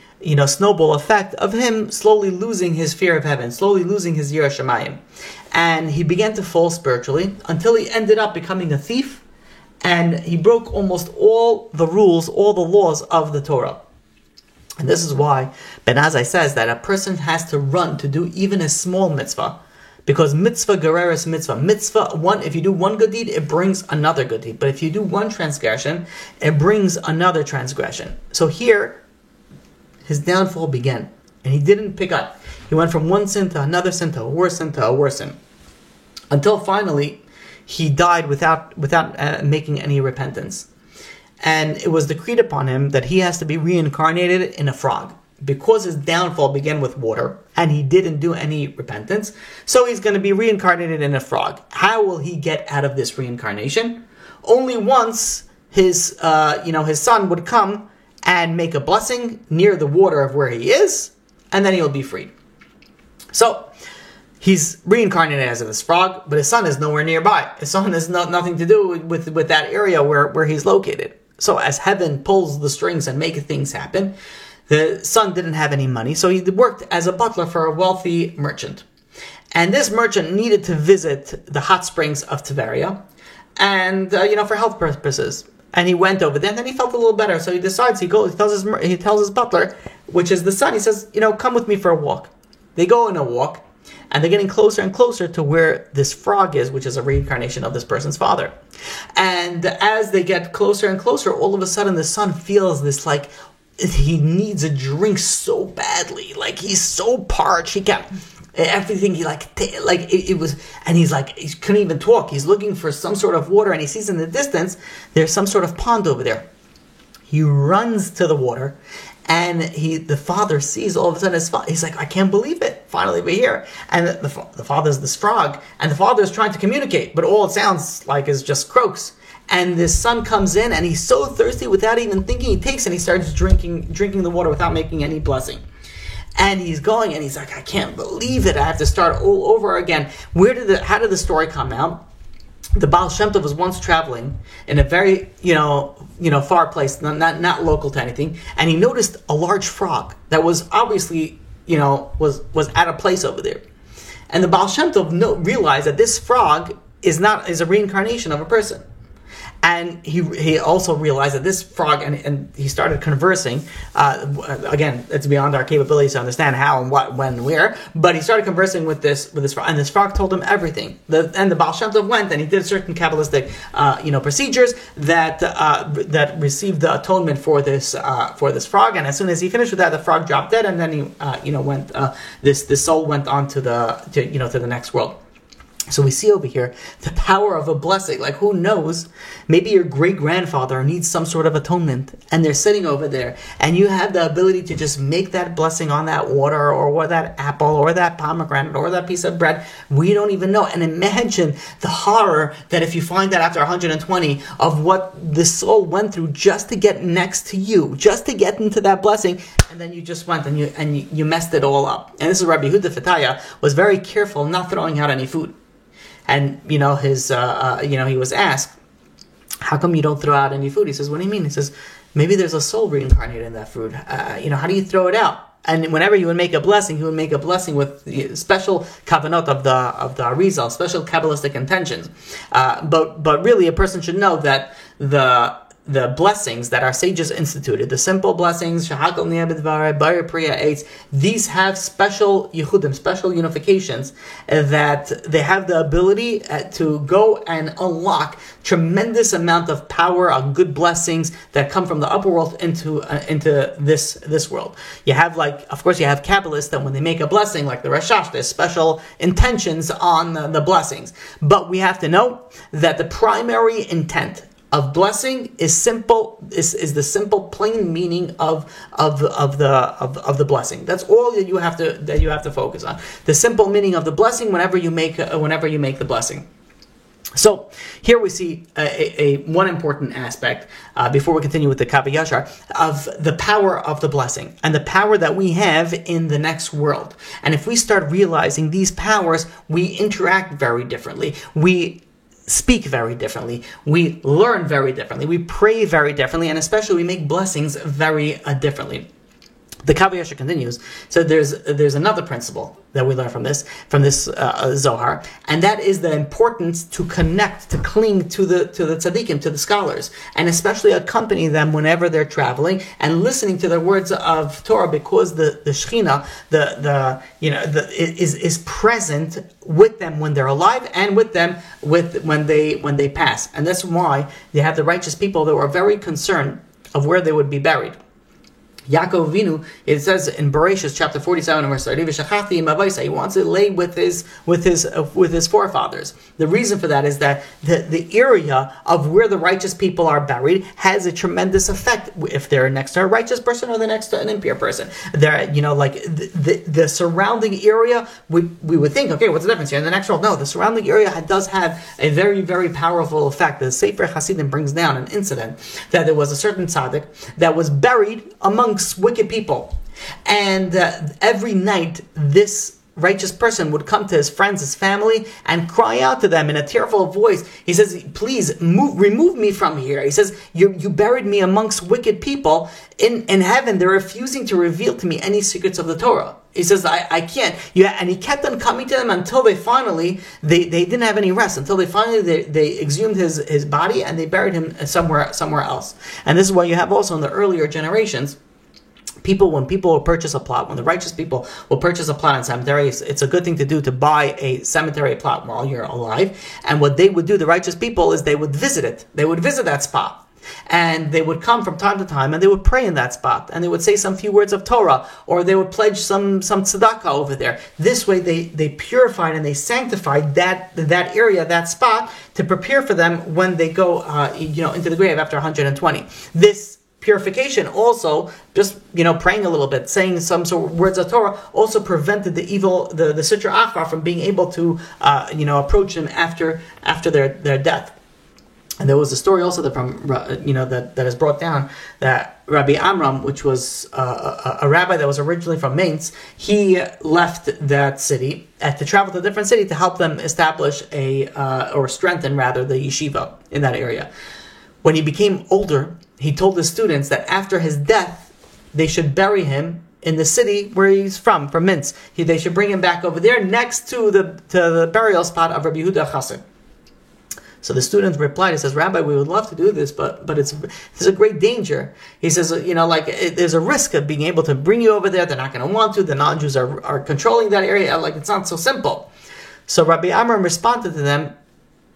S1: snowball effect of him slowly losing his fear of heaven, slowly losing his Yirah Shamayim. And he began to fall spiritually until he ended up becoming a thief, and he broke almost all the rules, all the laws of the Torah. And this is why Ben Azai says that a person has to run to do even a small mitzvah, because mitzvah gereres mitzvah. If you do one good deed, it brings another good deed. But if you do one transgression, it brings another transgression. So here, his downfall began, and he didn't pick up. He went from one sin to another sin, to a worse sin, to a worse sin, until finally he died without making any repentance. And it was decreed upon him that he has to be reincarnated in a frog, because his downfall began with water, and he didn't do any repentance. So he's going to be reincarnated in a frog. How will he get out of this reincarnation? Only once his son would come and make a blessing near the water of where he is, and then he'll be freed. So he's reincarnated as this frog, but his son is nowhere nearby. His son has nothing to do with that area where he's located. So as heaven pulls the strings and makes things happen, the son didn't have any money, so he worked as a butler for a wealthy merchant. And this merchant needed to visit the hot springs of Tiberia, and for health purposes. And he went over there, and then he felt a little better. So he decides he tells his butler, which is the son. He says, come with me for a walk. They go on a walk, and they're getting closer and closer to where this frog is, which is a reincarnation of this person's father. And as they get closer and closer, all of a sudden the son feels this like he needs a drink so badly, like he's so parched, he can't. Everything he it was, and he's like, he couldn't even talk. He's looking for some sort of water, and he sees in the distance there's some sort of pond over there. He runs to the water, and the father sees all of a sudden he's like, I can't believe it. Finally, we're here. And the father's this frog, and the father is trying to communicate, but all it sounds like is just croaks. And this son comes in, and he's so thirsty, without even thinking, he takes and he starts drinking the water without making any blessing. And he's going, and he's like, I can't believe it. I have to start all over again. How did the story come out? The Baal Shem Tov was once traveling in a very, far place, not local to anything, and he noticed a large frog that was obviously, was out of place over there. And the Baal Shem Tov realized that this frog is a reincarnation of a person. And he also realized that this frog, and he started conversing. Again, it's beyond our capabilities to understand how and what, when, and where. But he started conversing with this frog, and this frog told him everything. And the Baal Shem Tov went, and he did certain Kabbalistic, procedures that received the atonement for this frog. And as soon as he finished with that, the frog dropped dead, and then he went. This soul went on to the next world. So we see over here the power of a blessing. Like, who knows? Maybe your great-grandfather needs some sort of atonement, and they're sitting over there, and you have the ability to just make that blessing on that water, or that apple, or that pomegranate, or that piece of bread. We don't even know. And imagine the horror that if you find that after 120 of what the soul went through just to get next to you, just to get into that blessing, and then you just went and you messed it all up. And this is Rabbi Yehuda Fetaya was very careful not throwing out any food. And, he was asked, how come you don't throw out any food? He says, what do you mean? He says, maybe there's a soul reincarnated in that food. How do you throw it out? And whenever he would make a blessing, he would make a blessing with the special kavanot of the Arizal, special Kabbalistic intentions. But really, a person should know that the blessings that our sages instituted, the simple blessings, Shahakal Ni'abidvare, Bayar Priya Eitz, these have special yichudim, special unifications, that they have the ability to go and unlock tremendous amount of power of good blessings that come from the upper world into this world. You have, of course, you have Kabbalists that when they make a blessing, like the Rashash, there's special intentions on the blessings. But we have to know that the primary intent of blessing is simple. Is the simple, plain meaning of the blessing. That's all that you have to focus on. The simple meaning of the blessing whenever you make the blessing. So here we see one important aspect before we continue with the Kav Yashar of the power of the blessing and the power that we have in the next world. And if we start realizing these powers, we interact very differently. We speak very differently. We learn very differently. We pray very differently, and especially we make blessings very differently. The Kav Yashar continues. So there's another principle that we learn from this Zohar, and that is the importance to connect, to cling to the tzaddikim, to the scholars, and especially accompany them whenever they're traveling and listening to their words of Torah, because the Shechina, is present with them when they're alive and with them when they pass, and that's why they have the righteous people that were very concerned of where they would be buried. Yaakov Avinu, it says in Bereshit chapter 47, verse 30, he wants to lay with his forefathers. The reason for that is that the area of where the righteous people are buried has a tremendous effect if they're next to a righteous person or they're next to an impure person. They're, the surrounding area, we would think, okay, what's the difference here in the next world? No, the surrounding area does have a very, very powerful effect. The Sefer Hasidim brings down an incident that there was a certain tzaddik that was buried amongst wicked people, and every night this righteous person would come to his friends, his family, and cry out to them in a tearful voice. He says, please remove me from here. He says, you buried me amongst wicked people. In heaven, they're refusing to reveal to me any secrets of the Torah. He says, I can't. Yeah, and he kept on coming to them until they finally, they didn't have any rest, until they exhumed his body and they buried him somewhere else. And this is what you have also in the earlier generations. When people will purchase a plot, when the righteous people will purchase a plot in cemetery, it's a good thing to do to buy a cemetery plot while you're alive. And what they would do, the righteous people, is they would visit it. They would visit that spot. And they would come from time to time and they would pray in that spot. And they would say some few words of Torah, or they would pledge some tzedakah over there. This way they purified and they sanctified that area, that spot, to prepare for them when they go into the grave after 120. This purification also, just praying a little bit, saying some sort of words of Torah, also prevented the evil, the Sitra Achra, from being able to approach them after their death. And there was a story also that is brought down that Rabbi Amram, which was a rabbi that was originally from Mainz, he left that city to travel to a different city to help them establish or strengthen rather the yeshiva in that area. When he became older, he told his students that after his death, they should bury him in the city where he's from Minsk. They should bring him back over there next to the burial spot of Rabbi Yehuda Chassid. So the student replied, he says, Rabbi, we would love to do this, but there's a great danger. He says, there's a risk of being able to bring you over there. They're not going to want to. The non-Jews are controlling that area. It's not so simple. So Rabbi Amram responded to them,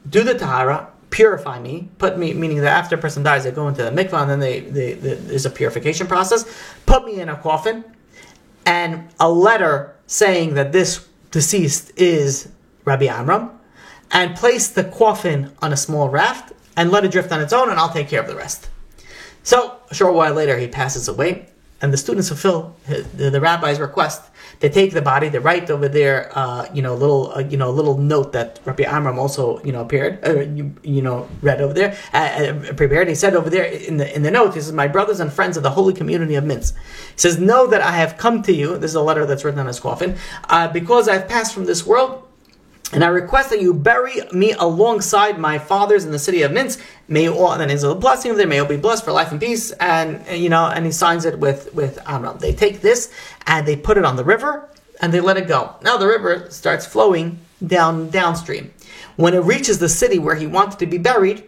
S1: do the tahara, purify me, meaning that after a person dies, they go into the mikvah, and then there's a purification process. Put me in a coffin, and a letter saying that this deceased is Rabbi Amram, and place the coffin on a small raft, and let it drift on its own, and I'll take care of the rest. So, a short while later, he passes away, and the students fulfill the rabbi's request. They take the body, they write over there, a little note that Rabbi Amram also, read over there, prepared. He said over there in the note, he says, my brothers and friends of the holy community of Minsk. He says, know that I have come to you, this is a letter that's written on his coffin, because I've passed from this world, and I request that you bury me alongside my fathers in the city of Minsk. May all, and then there's a blessing of them. May all be blessed for life and peace. And he signs it with Amram. They take this and they put it on the river and they let it go. Now the river starts flowing downstream. When it reaches the city where he wanted to be buried,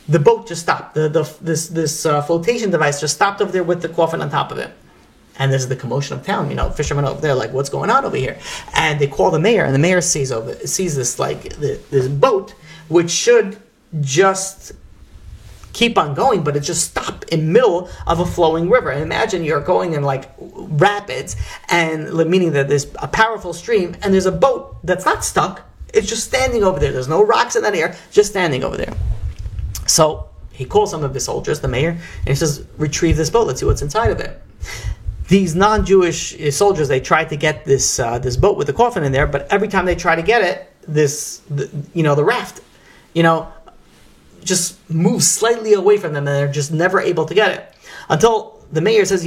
S1: the boat just stopped. This flotation device just stopped over there with the coffin on top of it. And there's the commotion of town, fishermen over there, like, what's going on over here? And they call the mayor, and the mayor sees this this boat, which should just keep on going, but it just stopped in the middle of a flowing river. And imagine you're going in rapids, and meaning that there's a powerful stream, and there's a boat that's not stuck. It's just standing over there. There's no rocks in that air, just standing over there. So he calls some of his soldiers, the mayor, and he says, retrieve this boat. Let's see what's inside of it. These non-Jewish soldiers, they tried to get this boat with the coffin in there, but every time they try to get it, the raft, just moves slightly away from them, and they're just never able to get it. Until the mayor says,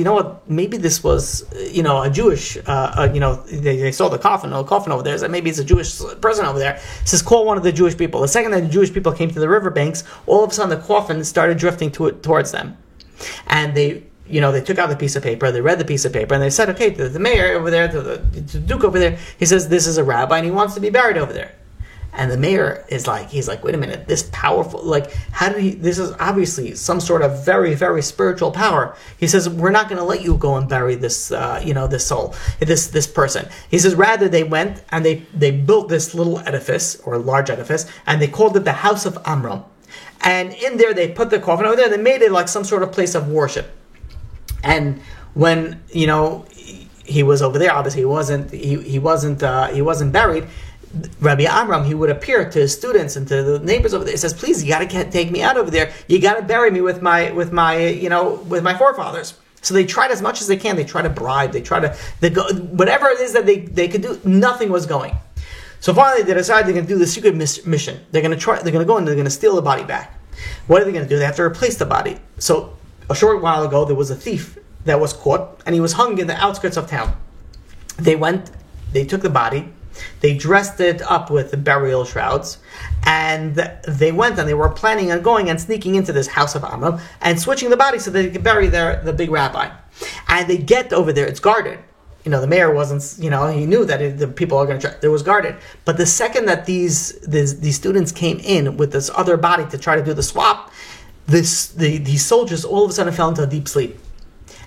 S1: maybe this was, a Jewish, they saw the coffin over there, so maybe it's a Jewish person over there. He says, call one of the Jewish people. The second that the Jewish people came to the riverbanks, all of a sudden the coffin started drifting towards them. And they took out the piece of paper, they read the piece of paper, and they said, okay, to the mayor over there, to the duke over there, he says, this is a rabbi, and he wants to be buried over there. And the mayor he's like, wait a minute, this powerful, this is obviously some sort of very, very spiritual power. He says, we're not going to let you go and bury this, this soul, this person. He says, rather they went and they built this little edifice, or large edifice, and they called it the House of Amram. And in there, they put the coffin over there, and they made it like some sort of place of worship. And when he was over there, obviously he wasn't buried. Rabbi Amram, he would appear to his students and to the neighbors over there. He says, "Please, you got to take me out over there. You got to bury me with my forefathers." So they tried as much as they can. They try to bribe. They try to whatever it is that they could do. Nothing was going. So finally, they decided they're going to do the secret mission. They're going to go and they're going to steal the body back. What are they going to do? They have to replace the body. So a short while ago, there was a thief that was caught, and he was hung in the outskirts of town. They went
S2: They took the body, they dressed it up with the burial shrouds, and they went and they were planning on going and sneaking into this house of Amram and switching the body so they could bury the big rabbi. And they get over there, it's guarded. The mayor wasn't, he knew that the people are going to try, it was guarded. But the second that these students came in with this other body to try to do the swap, these soldiers all of a sudden fell into a deep sleep.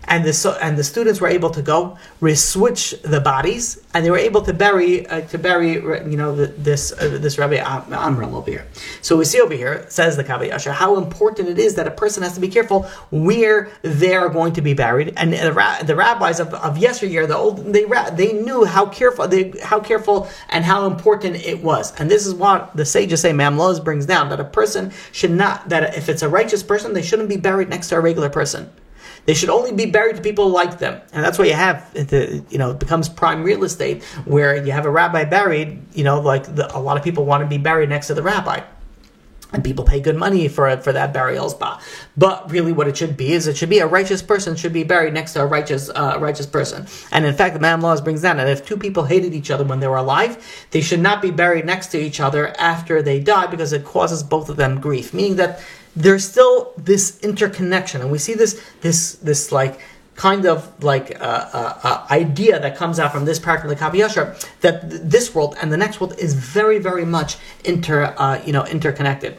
S2: And the students were able to go switch the bodies, and they were able to bury this Rabbi Amram over here. So we see over here, it says the Kav HaYashar, how important it is that a person has to be careful where they are going to be buried. And the rabbis of yesteryear, they knew how careful and how important it was. And this is what the sages say. Mam Loz brings down that a person should not, that if it's a righteous person, they shouldn't be buried next to a regular person. They should only be buried to people like them. And that's why you have, it becomes prime real estate, where you have a rabbi buried, a lot of people want to be buried next to the rabbi. And people pay good money for that burial spot. But really what it should be is a righteous person should be buried next to a righteous person. And in fact, the Mam Laws brings down that if two people hated each other when they were alive, they should not be buried next to each other after they die, because it causes both of them grief. Meaning that there's still this interconnection, and we see this idea that comes out from this part of the Kav HaYashar, that this world and the next world is very, very much interconnected.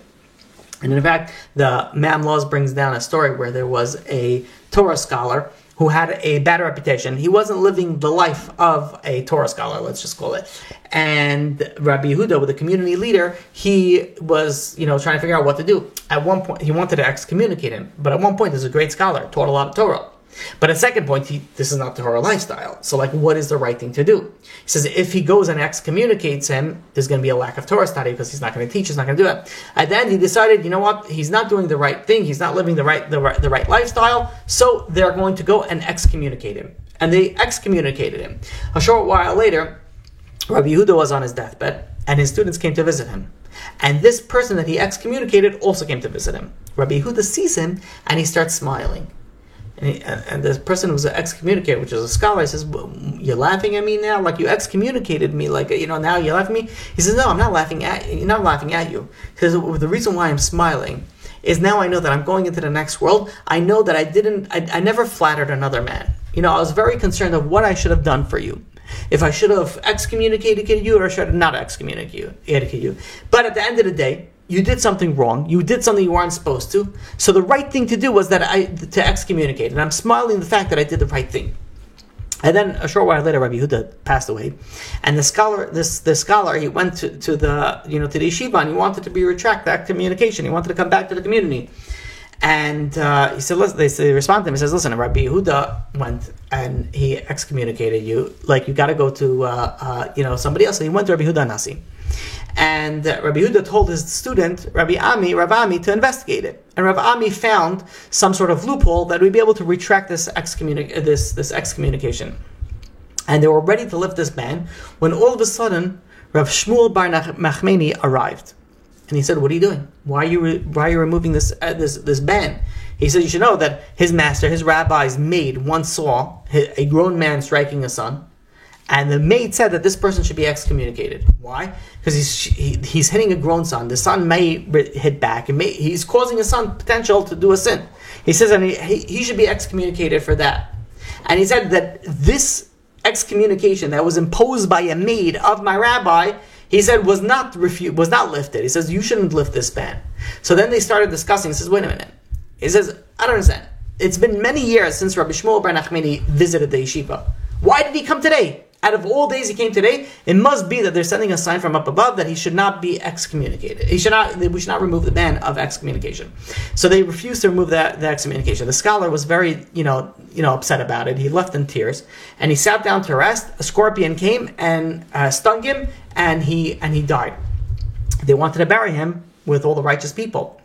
S2: And in fact, the Mam Laws brings down a story where there was a Torah scholar who had a bad reputation. He wasn't living the life of a Torah scholar, let's just call it. And Rabbi Yehuda, with the community leader, he was, trying to figure out what to do. At one point, he wanted to excommunicate him. But at one point, he's a great scholar, taught a lot of Torah. But at second point, this is not the Torah lifestyle. So, what is the right thing to do? He says if he goes and excommunicates him, there's going to be a lack of Torah study, because he's not going to teach, he's not going to do it. And then he decided, he's not doing the right thing, he's not living the right lifestyle, so they're going to go and excommunicate him. And they excommunicated him. A short while later, Rabbi Yehuda was on his deathbed, and his students came to visit him. And this person that he excommunicated also came to visit him. Rabbi Yehuda sees him, and he starts smiling. And the person who's excommunicated, which is a scholar, says, "You're laughing at me now? Like you excommunicated me? Now you're laughing at me?" He says, "No, I'm not laughing at you. Not laughing at you. Because the reason why I'm smiling is now I know that I'm going into the next world. I know that I never flattered another man. I was very concerned of what I should have done for you. If I should have excommunicated you, or should have not excommunicated you. But at the end of the day, you did something wrong. You did something you weren't supposed to. So the right thing to do was to excommunicate. And I'm smiling the fact that I did the right thing." And then a short while later, Rabbi Yehuda passed away, and the scholar, he went to the yeshiva, and he wanted to retract that communication. He wanted to come back to the community. And he said, they responded to him. He says, "Listen, Rabbi Yehuda went and he excommunicated you. You got to go to somebody else." And he went to Rabbi Yehuda Nasi. And Rabbi Yehuda told his student, Rav Ami, to investigate it. And Rav Ami found some sort of loophole that would be able to retract this excommunication. And they were ready to lift this ban when all of a sudden Rav Shmuel Bar Nachmani arrived. And he said, "What are you doing? Why are you removing this ban?" He said, "You should know that his master, his rabbi's maid, once saw a grown man striking a son. And the maid said that this person should be excommunicated. Why? Because he's hitting a grown son. The son may hit back. He's causing his son potential to do a sin." He says, and he should be excommunicated for that. And he said that this excommunication that was imposed by a maid of my rabbi, he said, was not lifted. He says, "You shouldn't lift this ban." So then they started discussing. He says, "Wait a minute." He says, "I don't understand. It's been many years since Rabbi Shmuel Bar Nachmani visited the yeshiva. Why did he come today? Out of all days he came today. It must be that they're sending a sign from up above that he should not be excommunicated. We should not remove the ban of excommunication." So they refused to remove the excommunication. The scholar was very, upset about it. He left in tears, and he sat down to rest. A scorpion came and stung him, and he died. They wanted to bury him with all the righteous people.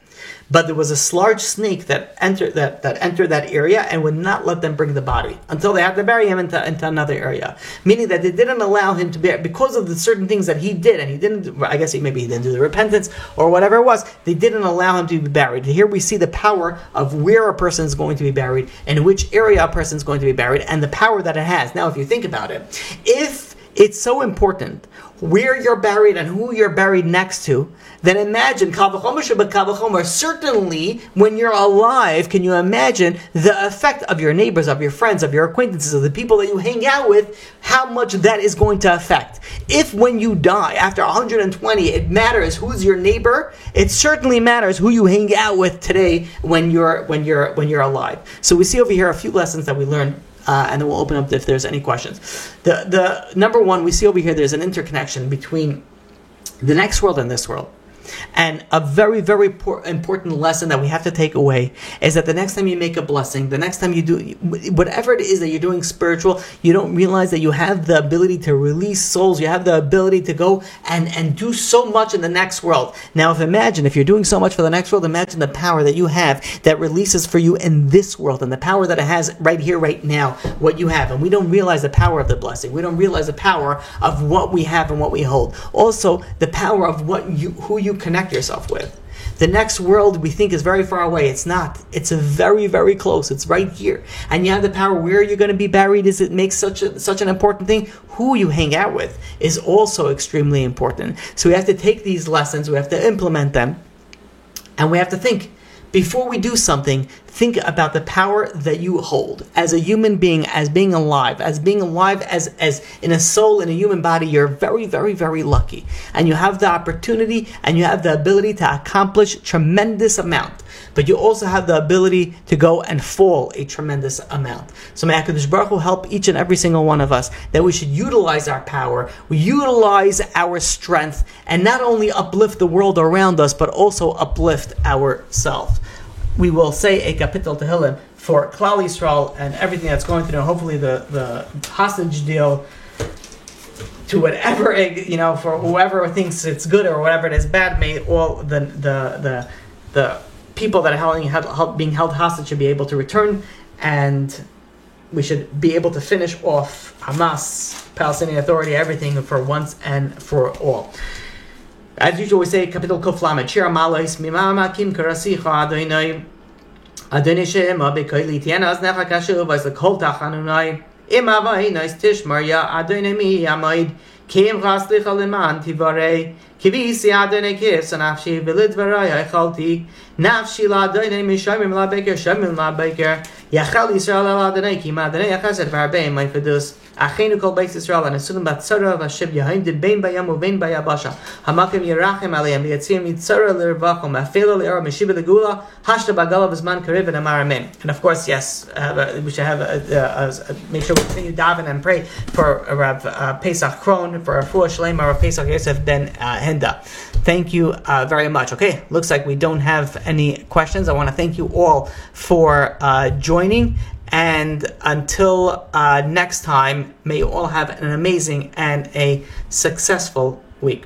S2: But there was a large snake that entered that area and would not let them bring the body until they had to bury him into another area. Meaning that they didn't allow him to be, because of the certain things that he did, and he didn't, I guess maybe he didn't do the repentance or whatever it was, they didn't allow him to be buried. Here we see the power of where a person is going to be buried and which area a person is going to be buried and the power that it has. Now, if you think about it, if it's so important where you're buried and who you're buried next to, then imagine, kal v'chomer shebekal v'chomer, certainly when you're alive, can you imagine the effect of your neighbors, of your friends, of your acquaintances, of the people that you hang out with, how much that is going to affect. If when you die, after 120, it matters who's your neighbor, it certainly matters who you hang out with today when you're alive. So we see over here a few lessons that we learned. And then we'll open up if there's any questions. The number one, we see over here there's an interconnection between the next world and this world. And a very, very important lesson that we have to take away is that the next time you make a blessing, the next time you do whatever it is that you're doing spiritual, you don't realize that you have the ability to release souls. You have the ability to go and do so much in the next world. Now, if you're doing so much for the next world, imagine the power that you have that releases for you in this world, and the power that it has right here, right now, what you have. And we don't realize the power of the blessing. We don't realize the power of what we have and what we hold. Also, the power of who you connect yourself with. The next world we think is very far away. It's not. It's very, very close. It's right here. And you have the power. Where you're going to be buried is it makes such an important thing. Who you hang out with is also extremely important. So we have to take these lessons, we have to implement them, and we have to think. Before we do something, think about the power that you hold as a human being, as being alive as in a soul, in a human body. You're very, very, very lucky. And you have the opportunity and you have the ability to accomplish tremendous amount. But you also have the ability to go and fall a tremendous amount. So may HaKadosh Baruch Hu help each and every single one of us that we should utilize our power, we utilize our strength, and not only uplift the world around us, but also uplift ourselves. We will say a Kapitel Tehillim for Klal Yisrael and everything that's going through. Hopefully the hostage deal, to whatever, for whoever thinks it's good or whatever it is bad, may all the people that are being held hostage should be able to return, and we should be able to finish off Hamas, Palestinian Authority, everything for once and for all. As usual, we say Kapitel Kuf Lamed Shir Malais Mimama Kim Karasicha Adonai Adonai Shema Bekoili Tiana Aznecha Kashuv As the Kol Tachanunai Imavai Nice Tishmar Ya Adonai Mi Yamaid Kim Chaslicha Leman Tivarei Kivisi Adonai Kis Nafshi Vilidvarai Chalti Nafshi La Adonai Mishamim La Beker Shamim La Beker Yachal Yisrael La Adonai Kim Adonai Yachased Varbein My Fidus Achenu Kol Beis Yisrael and Asulim Batzara Vashib Yahaim Did Bein Bayam Uvein Bayabasha Hamakim Yerachem Aliyam Yatzim Yitzara Lirvachom Afela Liara Meshiva Legula Hashta Bagala Vizman Karev and Amaramim. And of course, yes, we should have make sure we continue daven and pray for Rav Pesach Kron, for Refuah Shlema, Rav Pesach Yosef Ben Henda. Thank you very much. Okay, looks like we don't have any questions. I want to thank you all for joining. And until next time, may you all have an amazing and a successful week.